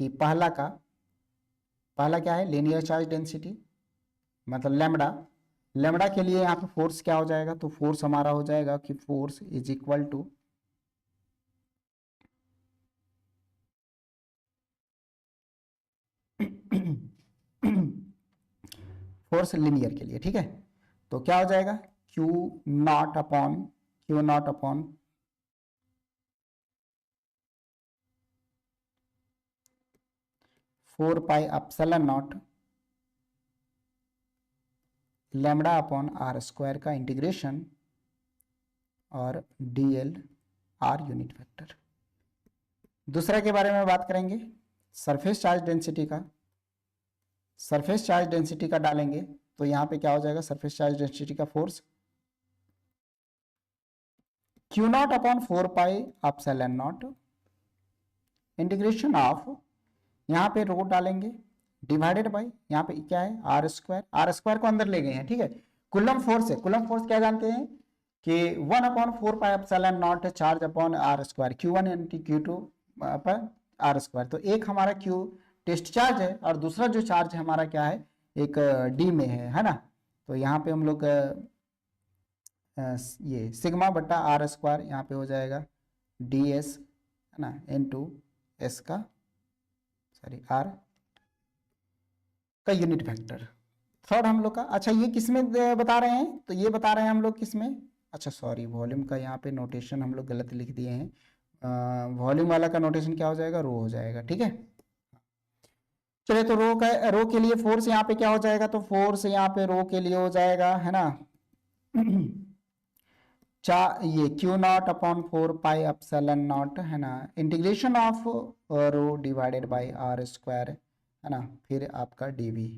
[SPEAKER 1] कि पहला क्या है, लीनियर चार्ज डेंसिटी, मतलब लैम्बडा। लैम्बडा के लिए यहाँ पे फोर्स क्या हो जाएगा, तो फोर्स हमारा हो जाएगा कि force is equal to force linear के लिए, ठीक है। तो क्या हो जाएगा, Q naught upon 4 pi epsilon naught lambda upon R square का इंटीग्रेशन और dl r यूनिट वेक्टर। दूसरा के बारे में बात करेंगे, सरफेस चार्ज डेंसिटी का। सरफेस चार्ज डेंसिटी का डालेंगे तो यहाँ पे क्या हो जाएगा, सरफेस चार्ज डेंसिटी का force Q0/4 pi epsilon naught integration of, यहाँ पे रो डालेंगे, डिवाइडेड बाई, यहाँ पे क्या है, आर स्क्वायर को अंदर ले गए हैं, ठीक है। कुलम फोर्स है, कुलम फोर्स क्या जानते हैं कि 1/4 pi epsilon naught charge upon R square, Q1 into Q2 पर आर स्क्वायर। तो एक हमारा Q टेस्ट चार्ज है और दूसरा जो चार्ज है हमारा क्या है, एक डी में है ना। तो यहाँ पे हम लोग ये सिग्मा बट्टा आर स्क्वायर यहाँ पे हो जाएगा डी एस, है ना, इनटू एस का, सॉरी, आर का यूनिट वेक्टर। थर्ड हम लोग का, अच्छा ये किस में बता रहे हैं, तो ये बता रहे हैं हम लोग किस में, अच्छा सॉरी, वॉल्यूम का यहाँ पे नोटेशन हम लोग गलत लिख दिए हैं। वॉल्यूम वाला का नोटेशन क्या हो जाएगा, रो हो जाएगा, ठीक है। चलिए, तो रो के लिए फोर्स यहाँ पे क्या हो जाएगा, तो फोर्स यहाँ पे रो के लिए हो जाएगा, है ना, ये Q0/4 पाई एप्सिलॉन नॉट, है ना, integration of rho divided by R square, है ना, फिर आपका DV.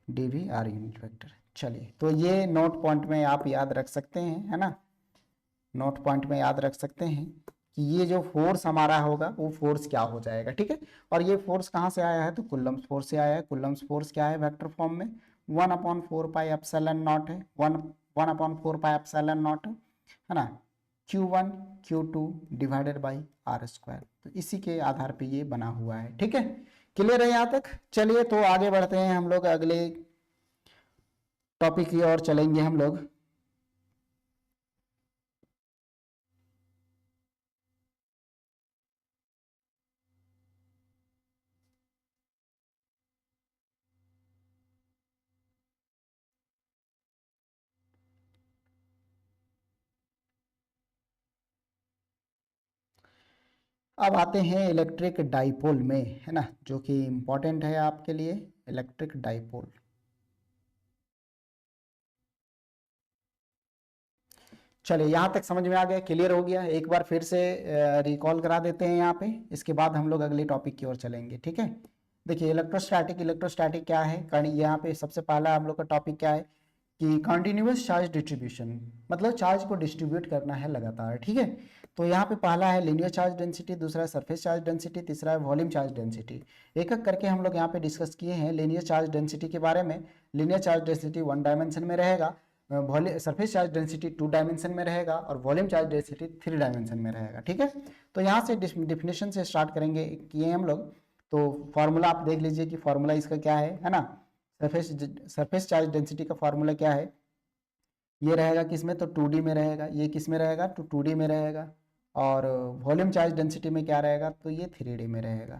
[SPEAKER 1] DV R unit vector. चलिए, तो ये नोट पॉइंट में आप याद रख सकते हैं, है ना, नोट पॉइंट में याद रख सकते हैं कि ये जो फोर्स हमारा होगा वो फोर्स क्या हो जाएगा, ठीक है। और ये फोर्स कहाँ से आया है, तो कुलम्स फोर्स से आया है। कुलम्स फोर्स क्या है, वेक्टर फॉर्म में 1/4 पाई एप्सिलॉन नॉट है, 1/4 पाई एप्सिलॉन नॉट, है ना, Q1 Q2 divided by are square. तो इसी के आधार पे ये बना हुआ है, ठीक है। क्लियर है यहाँ तक। चलिए, तो आगे बढ़ते हैं हम लोग, अगले टॉपिक की ओर चलेंगे हम लोग। अब आते हैं इलेक्ट्रिक डाइपोल में, है ना, जो कि इम्पोर्टेंट है आपके लिए, इलेक्ट्रिक डाइपोल। चलिए, यहाँ तक समझ में आ गया, क्लियर हो गया। एक बार फिर से रिकॉल करा देते हैं यहाँ पे, इसके बाद हम लोग अगले टॉपिक की ओर चलेंगे, ठीक है। देखिए, इलेक्ट्रोस्टैटिक, इलेक्ट्रोस्टैटिक क्या है, यहाँ पे सबसे पहला हम लोग का टॉपिक क्या है कि कंटिन्यूअस चार्ज डिस्ट्रीब्यूशन, मतलब चार्ज को डिस्ट्रीब्यूट करना है लगातार, ठीक है। तो यहाँ पे पहला है लीनियर चार्ज डेंसिटी, दूसरा है सरफेस चार्ज डेंसिटी, तीसरा है वॉल्यूम चार्ज डेंसिटी। एक एक करके हम लोग यहाँ पे डिस्कस किए हैं। लीनियर चार्ज डेंसिटी के बारे में, लीनियर चार्ज डेंसिटी 1 डायमेंशन में रहेगा, सरफेस चार्ज डेंसिटी 2 डायमेंशन में रहेगा और वॉल्यूम चार्ज डेंसिटी 3 डायमेंशन में रहेगा, ठीक है। तो यहाँ से डिफिनेशन से स्टार्ट करेंगे, किए हम लोग। तो फार्मूला आप देख लीजिए कि फार्मूला इसका क्या है ना। सरफेस चार्ज डेंसिटी का फार्मूला क्या है, ये रहेगा किसमें, तो 2D में रहेगा। ये किस में रहेगा, तो 2D में रहेगा। और वॉल्यूम चार्ज डेंसिटी में क्या रहेगा, तो ये 3D में रहेगा।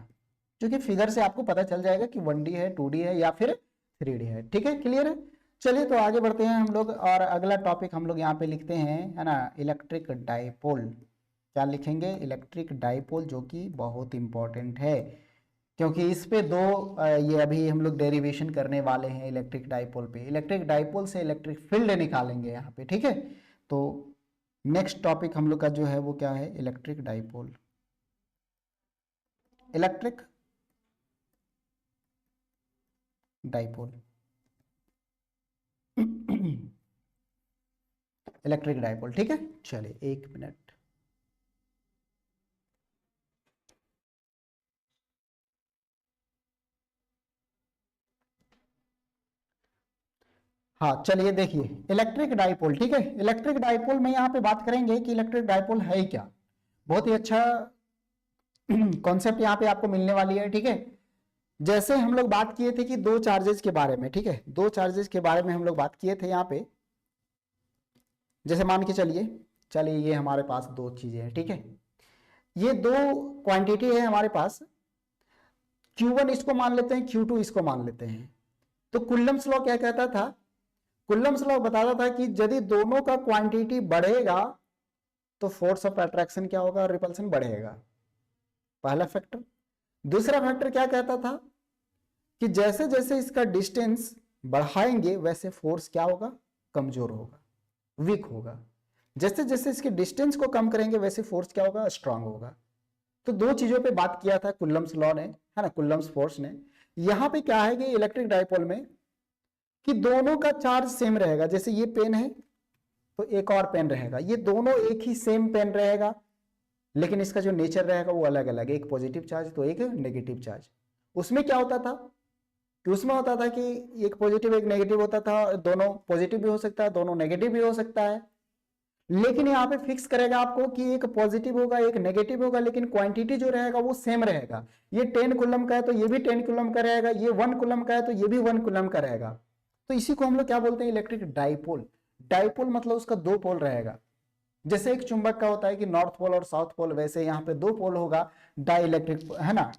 [SPEAKER 1] क्योंकि फिगर से आपको पता चल जाएगा कि 1D है, 2D है या फिर 3D है, ठीक है, क्लियर है। चलिए, तो आगे बढ़ते हैं हम लोग, और अगला टॉपिक हम लोग यहाँ पे लिखते हैं, है ना, इलेक्ट्रिक डाइपोल। क्या लिखेंगे, इलेक्ट्रिक डाइपोल, जो कि बहुत इंपॉर्टेंट है, क्योंकि इस पे दो ये अभी हम लोग डेरिवेशन करने वाले हैं इलेक्ट्रिक डाइपोल पे। इलेक्ट्रिक डाइपोल से इलेक्ट्रिक फील्ड निकालेंगे यहाँ पे, ठीक है। तो नेक्स्ट टॉपिक हम लोग का जो है वो क्या है, electric dipole. Electric dipole electric dipole, ठीक है। चलिए 1 मिनट। हाँ चलिए देखिए, इलेक्ट्रिक डाइपोल, ठीक है। इलेक्ट्रिक डाइपोल में यहाँ पे बात करेंगे कि इलेक्ट्रिक डाइपोल है क्या। बहुत ही अच्छा कॉन्सेप्ट यहाँ पे आपको मिलने वाली है, ठीक है। जैसे हम लोग बात किए थे कि दो चार्जेस के बारे में, ठीक है, दो चार्जेस के बारे में हम लोग बात किए थे यहाँ पे। जैसे मान के चलिए ये हमारे पास दो चीजें हैं, ठीक है। ये दो क्वांटिटी है हमारे पास, Q1 इसको मान लेते हैं, Q2 इसको मान लेते हैं। तो कुलम्ब्स लॉ क्या कहता था, कुलम्ब्स लॉ बताता था कि यदि दोनों का क्वांटिटी बढ़ेगा तो फोर्स ऑफ अट्रैक्शन क्या होगा, रिपल्सन बढ़ेगा, पहला फैक्टर। दूसरा फैक्टर क्या कहता था कि जैसे जैसे इसका डिस्टेंस बढ़ाएंगे वैसे फोर्स क्या होगा, कमजोर होगा, वीक होगा। जैसे जैसे इसके डिस्टेंस को कम करेंगे वैसे फोर्स क्या होगा, स्ट्रांग होगा। तो दो चीजों पे बात किया था कुलम्ब्स लॉ ने, है ना, कुलम्ब्स फोर्स ने। यहां पे क्या है कि इलेक्ट्रिक डाइपोल में कि दोनों का चार्ज सेम रहेगा। जैसे ये पेन है तो एक और पेन रहेगा, ये दोनों एक ही सेम पेन रहेगा, लेकिन इसका जो नेचर रहेगा वो अलग अलग है, एक पॉजिटिव चार्ज तो एक नेगेटिव चार्ज। उसमें क्या होता था कि उसमें होता था कि एक पॉजिटिव एक नेगेटिव होता था, दोनों पॉजिटिव भी हो सकता है, दोनों नेगेटिव भी हो सकता है। लेकिन यहाँ पे फिक्स करेगा आपको कि एक पॉजिटिव होगा एक नेगेटिव होगा, लेकिन क्वांटिटी जो रहेगा वो सेम रहेगा। ये 10 कूलम का है तो ये भी 10 कूलम का रहेगा, ये 1 कूलम का है तो ये भी 1 कूलम का रहेगा। तो इसी को हम लोग क्या बोलते हैं, इलेक्ट्रिक डाइपोल। डाइपोल मतलब उसका दो पोल रहेगा। जैसे एक चुंबक का होता है कि नॉर्थ पोल और साउथ पोल, वैसे यहाँ पे दो पोल होगा डाइइलेक्ट्रिक, है ना,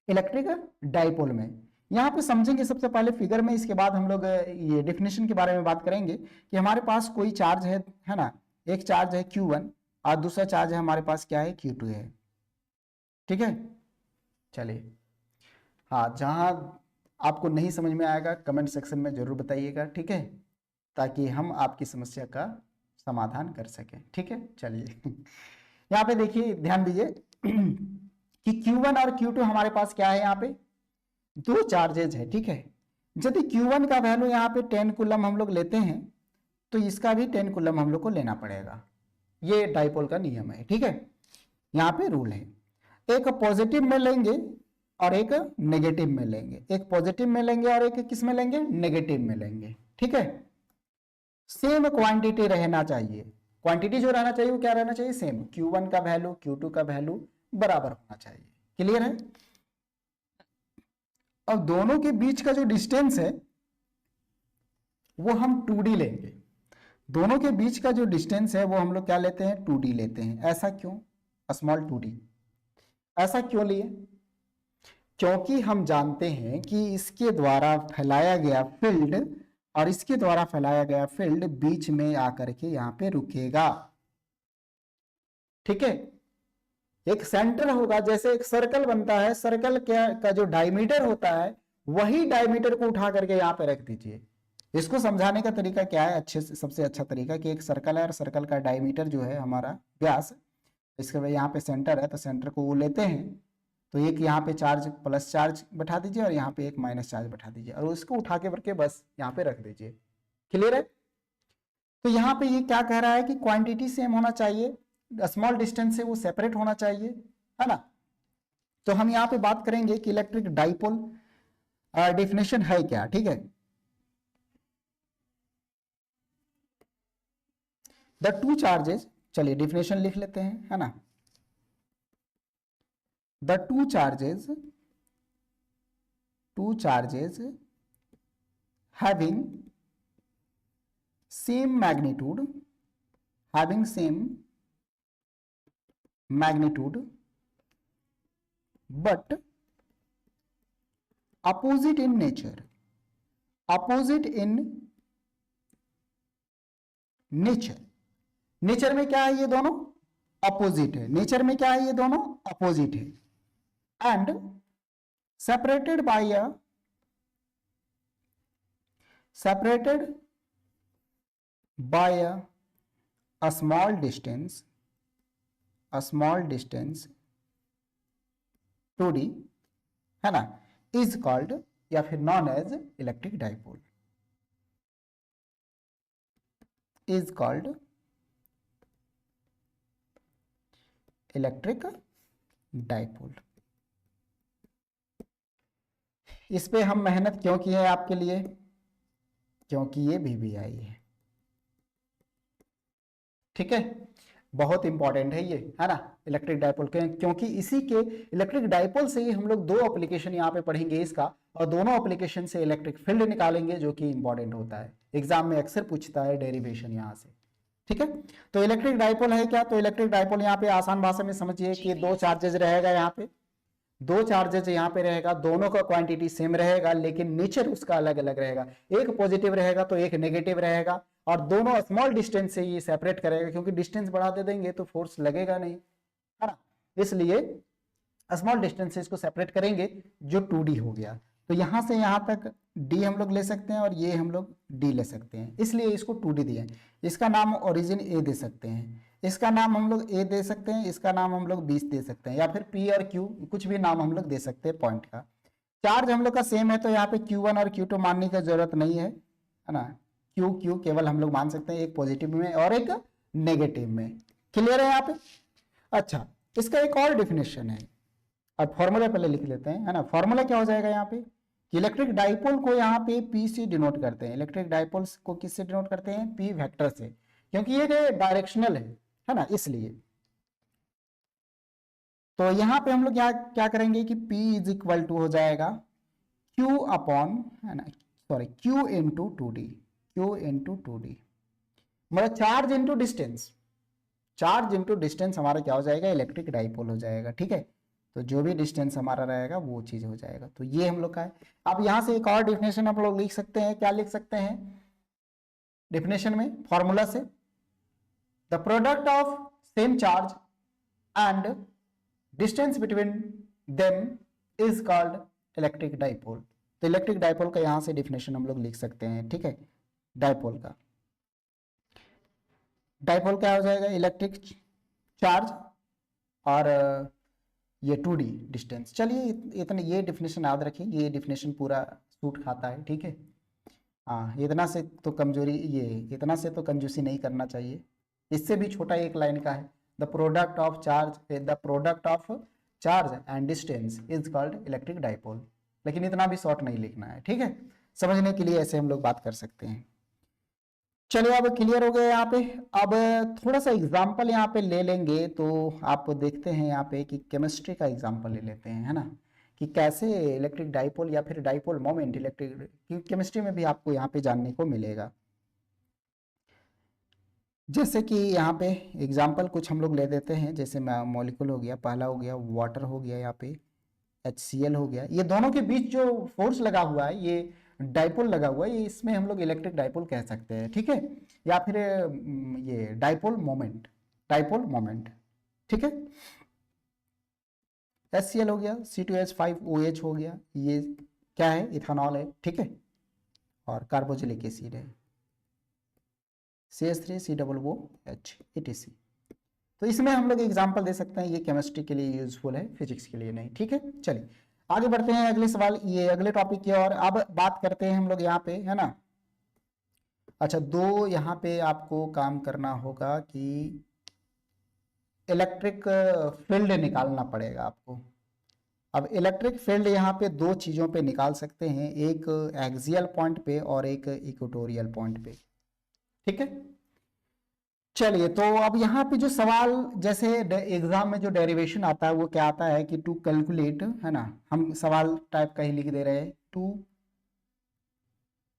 [SPEAKER 1] इलेक्ट्रिक डाइपोल में। यहाँ पे समझेंगे सबसे पहले फिगर में, इसके बाद हम लोग ये डेफिनेशन के बारे में बात करेंगे कि हमारे पास कोई चार्ज है ना, एक चार्ज है Q1 और दूसरा चार्ज है हमारे पास क्या है, Q2 है, ठीक है। चलिए, हाँ, जहाँ आपको नहीं समझ में आएगा कमेंट सेक्शन में जरूर बताइएगा, ठीक है, ताकि हम आपकी समस्या का समाधान कर सकें, ठीक है। चलिए यहाँ पे देखिए, ध्यान दीजिए कि Q1 और Q2 हमारे पास क्या है, यहाँ पे दो चार्जेज है, ठीक है। यदि Q1 का वैल्यू यहाँ पे 10 कूलम हम लोग लेते हैं तो इसका भी 10 कूलम हम लोग को लेना पड़ेगा। ये डाइपोल का नियम है, ठीक है, यहाँ पे रूल है। एक पॉजिटिव में लेंगे और एक नेगेटिव में लेंगे, एक पॉजिटिव में लेंगे और एक किस में लेंगे, नेगेटिव में लेंगे, ठीक है। सेम क्वांटिटी रहना चाहिए, क्वांटिटी जो रहना चाहिए वो क्या रहना चाहिए, सेम। Q1 का वैल्यू Q2 का वैल्यू बराबर होना चाहिए, क्लियर है। अब दोनों के बीच का जो डिस्टेंस है वो हम 2D लेंगे। दोनों के बीच का जो डिस्टेंस है वो हम लोग क्या लेते हैं, 2D लेते हैं। ऐसा क्यों, स्मॉल 2D ऐसा क्यों लिए, क्योंकि हम जानते हैं कि इसके द्वारा फैलाया गया फील्ड और इसके द्वारा फैलाया गया फील्ड बीच में आकर के यहाँ पे रुकेगा, ठीक है। एक सेंटर होगा, जैसे एक सर्कल बनता है, सर्कल का जो डायमीटर होता है वही डायमीटर को उठा करके यहाँ पे रख दीजिए। इसको समझाने का तरीका क्या है, अच्छे से, सबसे अच्छा तरीका कि एक सर्कल है और सर्कल का डायमीटर जो है हमारा व्यास, इसके बाद यहाँ पे सेंटर है तो सेंटर को वो लेते हैं, तो एक यहाँ पे चार्ज प्लस चार्ज बैठा दीजिए और यहाँ पे एक माइनस चार्ज बैठा दीजिए और उसको उठा के करके बस यहाँ पे रख दीजिए, क्लियर है। तो यहाँ पे ये क्या कह रहा है कि क्वांटिटी सेम होना चाहिए, स्मॉल डिस्टेंस से वो सेपरेट होना चाहिए, है ना। तो हम यहाँ पे बात करेंगे कि इलेक्ट्रिक डाइपोल डेफिनेशन है क्या, ठीक है। द टू चार्जेस, चलिए डेफिनेशन लिख लेते हैं, है ना। The two charges having same magnitude but opposite in nature, nature में क्या है, ये दोनों अपोजिट है, नेचर में क्या है, ये दोनों अपोजिट है। And separated by a small distance 2D, है ना, इज कॉल्ड या फिर known as electric dipole, is called electric dipole. इस पे हम मेहनत क्यों की है आपके लिए, क्योंकि ये VVI है, ठीक है, बहुत इंपॉर्टेंट है ये, है ना, इलेक्ट्रिक डाइपोल के, क्योंकि इसी के इलेक्ट्रिक डाइपोल से ही हम लोग दो एप्लीकेशन यहाँ पे पढ़ेंगे इसका, और दोनों एप्लीकेशन से इलेक्ट्रिक फील्ड निकालेंगे जो कि इंपॉर्टेंट होता है, एग्जाम में अक्सर पूछता है डेरिवेशन यहाँ से, ठीक है। तो इलेक्ट्रिक डाइपोल है क्या, तो इलेक्ट्रिक डाइपोल यहाँ पे आसान भाषा में समझिए कि दो चार्जेज रहेगा, यहाँ पे दो चार्जेज यहाँ पे रहेगा, दोनों का क्वांटिटी सेम रहेगा लेकिन नेचर उसका अलग अलग रहेगा, एक पॉजिटिव रहेगा तो एक नेगेटिव रहेगा, और दोनों स्मॉल डिस्टेंस से ये सेपरेट करेगा, क्योंकि डिस्टेंस बढ़ा दे देंगे तो फोर्स लगेगा नहीं, है ना, इसलिए स्मॉल डिस्टेंस से इसको सेपरेट करेंगे जो 2D हो गया। तो यहां से यहां तक D हम लोग ले सकते हैं और ये हम लोग D ले सकते हैं, इसलिए इसको 2D दिया है। इसका नाम ओरिजिन A दे सकते हैं, इसका नाम हम लोग A दे सकते हैं, इसका नाम हम लोग 20 दे सकते हैं, या फिर P और Q कुछ भी नाम हम लोग दे सकते हैं पॉइंट का। चार्ज हम लोग का सेम है तो यहाँ पे Q1 और Q2 मानने की जरूरत नहीं है ना, Q केवल हम लोग मान सकते हैं एक पॉजिटिव में और एक नेगेटिव में, क्लियर है यहाँ पे। अच्छा, इसका एक और डिफिनेशन है, अब फॉर्मूला पहले लिख लेते हैं, है ना। फॉर्मूला क्या हो जाएगा यहाँ पे, इलेक्ट्रिक डाइपोल को यहाँ पे P से डिनोट करते हैं, इलेक्ट्रिक डाइपोल्स को किससे डिनोट करते हैं, P वेक्टर से, क्योंकि ये डायरेक्शनल है ना, इसलिए। तो यहाँ पे हम लोग क्या करेंगे कि P इज इक्वल टू हो जाएगा Q अपॉन, है ना, sorry Q into 2D, Q into 2D, मतलब charge into distance, charge into distance हमारा क्या हो जाएगा, इलेक्ट्रिक डाइपोल हो जाएगा, ठीक है। तो जो भी डिस्टेंस हमारा रहेगा वो चीज हो जाएगा, तो ये हम लोग का है। अब यहां से एक और डिफिनेशन हम लोग लिख सकते हैं, क्या लिख सकते हैं डिफिनेशन में, फॉर्मूला से, the product of same charge and distance between them is called electric dipole. तो इलेक्ट्रिक डाइपोल का यहां से डिफिनेशन हम लोग लिख सकते हैं, ठीक है। डाइपोल का, डाइपोल क्या हो जाएगा, इलेक्ट्रिक चार्ज और ये 2D डिस्टेंस। चलिए इतने ये डिफिनेशन याद रखिए, ये डिफिनेशन पूरा सूट खाता है, ठीक है। हाँ, इतना से तो कमजोरी, ये इतना से तो कंजूसी नहीं करना चाहिए, इससे भी छोटा एक लाइन का है, the product of charge and distance is called electric dipole, लेकिन इतना भी शॉर्ट नहीं लिखना है, ठीक है। समझने के लिए ऐसे हम लोग बात कर सकते हैं। चलिए अब क्लियर हो गया यहाँ पे। अब थोड़ा सा एग्जाम्पल यहाँ पे ले लेंगे, तो आप देखते हैं यहाँ पे कि केमिस्ट्री का एग्जाम्पल ले लेते हैं, है ना, कि कैसे इलेक्ट्रिक डाइपोल या फिर डाइपोल मोमेंट इलेक्ट्रिक केमिस्ट्री में भी आपको यहाँ पे जानने को मिलेगा। जैसे कि यहाँ पे एग्जाम्पल कुछ हम लोग ले देते हैं, जैसे मॉलिक्यूल हो गया, पहला हो गया वाटर हो गया, यहाँ पे HCl हो गया, ये दोनों के बीच जो फोर्स लगा हुआ है, ये डाइपोल लगा हुआ है, ये इसमें हम लोग इलेक्ट्रिक डाइपोल कह सकते हैं, ठीक है, या फिर ये डाइपोल मोमेंट, ठीक है। HCl हो गया, C2H5OH हो गया, ये क्या है, इथेनॉल है, ठीक है, और कार्बोक्सिलिक एसिड है, CH3COOH etc। तो इसमें हम लोग एग्जाम्पल दे सकते हैं, ये केमिस्ट्री के लिए यूजफुल है, फिजिक्स के लिए नहीं, ठीक है। चलिए आगे बढ़ते हैं अगले सवाल, ये अगले टॉपिक की और अब बात करते हैं हम लोग यहाँ पे, है ना। अच्छा, दो यहाँ पे आपको काम करना होगा कि इलेक्ट्रिक फील्ड निकालना पड़ेगा आपको। अब इलेक्ट्रिक फील्ड यहाँ पे दो चीजों पे निकाल सकते हैं, एक एक्सियल पॉइंट पे और एक इक्वेटोरियल पॉइंट पे, ठीक है। चलिए, तो अब यहाँ पे जो सवाल, जैसे एग्जाम में जो डेरिवेशन आता है वो क्या आता है कि टू कैलकुलेट, है ना, हम सवाल टाइप का ही लिख दे रहे हैं, to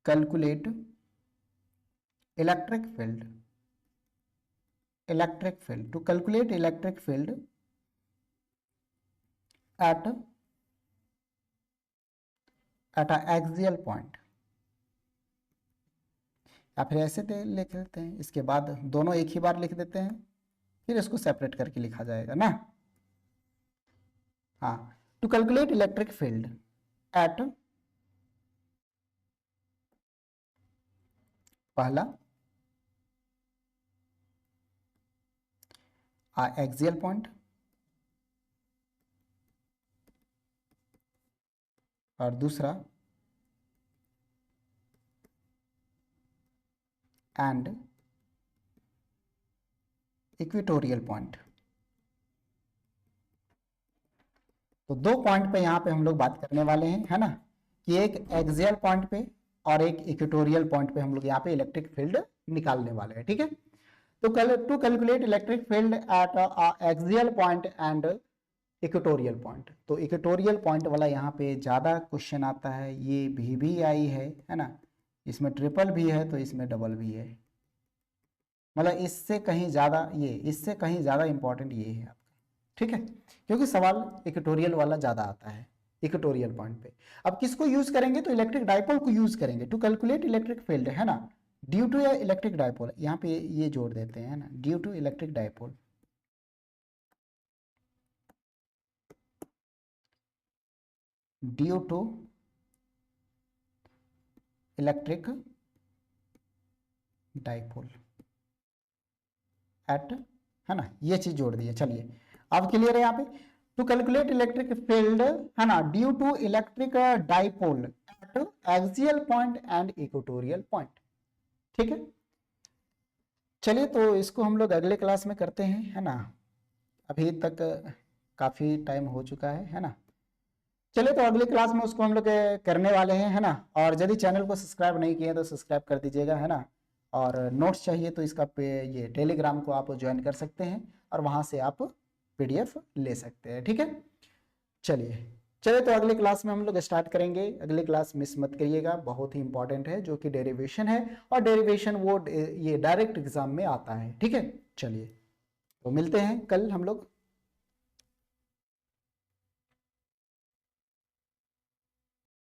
[SPEAKER 1] calculate electric field, to calculate electric field at axial point, या फिर ऐसे लिख देते हैं, इसके बाद दोनों एक ही बार लिख देते हैं, फिर इसको सेपरेट करके लिखा जाएगा ना। हाँ, to calculate electric field at पहला एक्सियल पॉइंट और दूसरा एंड इक्वेटोरियल पॉइंट। तो दो पॉइंट पे यहाँ पे हम लोग बात करने वाले हैं, है ना, कि एक एक्सियल पॉइंट पे और एक इक्वेटोरियल पॉइंट पे हम लोग यहाँ पे इलेक्ट्रिक फील्ड निकालने वाले हैं, ठीक है। तो to calculate electric field at axial point and equatorial point, तो इक्वेटोरियल पॉइंट वाला यहाँ पे ज़्यादा क्वेश्चन आता है, ये भी आई है ना, इसमें ट्रिपल भी है तो इसमें डबल भी है, मतलब इससे कहीं ज़्यादा इंपॉर्टेंट ये है आपका, ठीक है, क्योंकि सवाल इक्वेटोरियल वाला ज़्यादा आता है इक्वेटोरियल पॉइंट पे। अब किसको यूज करेंगे, तो इलेक्ट्रिक डाइपोल को यूज करेंगे टू कैलकुलेट इलेक्ट्रिक फील्ड, है ना, ड्यू टू इलेक्ट्रिक डाइपोल, यहाँ पे ये जोड़ देते हैं, है ना, due to electric dipole, due to electric dipole at, है ना, ये चीज जोड़ दी है। चलिए अब क्लियर है यहाँ पे, टू कैलकुलेट इलेक्ट्रिक फील्ड, है ना, due to electric dipole at axial point and equatorial point, ठीक है। चलिए तो इसको हम लोग अगले क्लास में करते हैं, है ना, अभी तक काफी टाइम हो चुका है ना। चलिए तो अगली क्लास में उसको हम लोग करने वाले हैं, है ना, और यदि चैनल को सब्सक्राइब नहीं किए तो सब्सक्राइब कर दीजिएगा, है ना, और नोट्स चाहिए तो इसका ये टेलीग्राम को आप ज्वाइन कर सकते हैं और वहाँ से आप PDF ले सकते हैं, ठीक है। चलिए तो अगले क्लास में हम लोग स्टार्ट करेंगे, अगली क्लास मिस मत करिएगा, बहुत ही इंपॉर्टेंट है, जो कि डेरिवेशन है, और डेरिवेशन वो ये डायरेक्ट एग्जाम में आता है, ठीक है। चलिए तो मिलते हैं कल हम लोग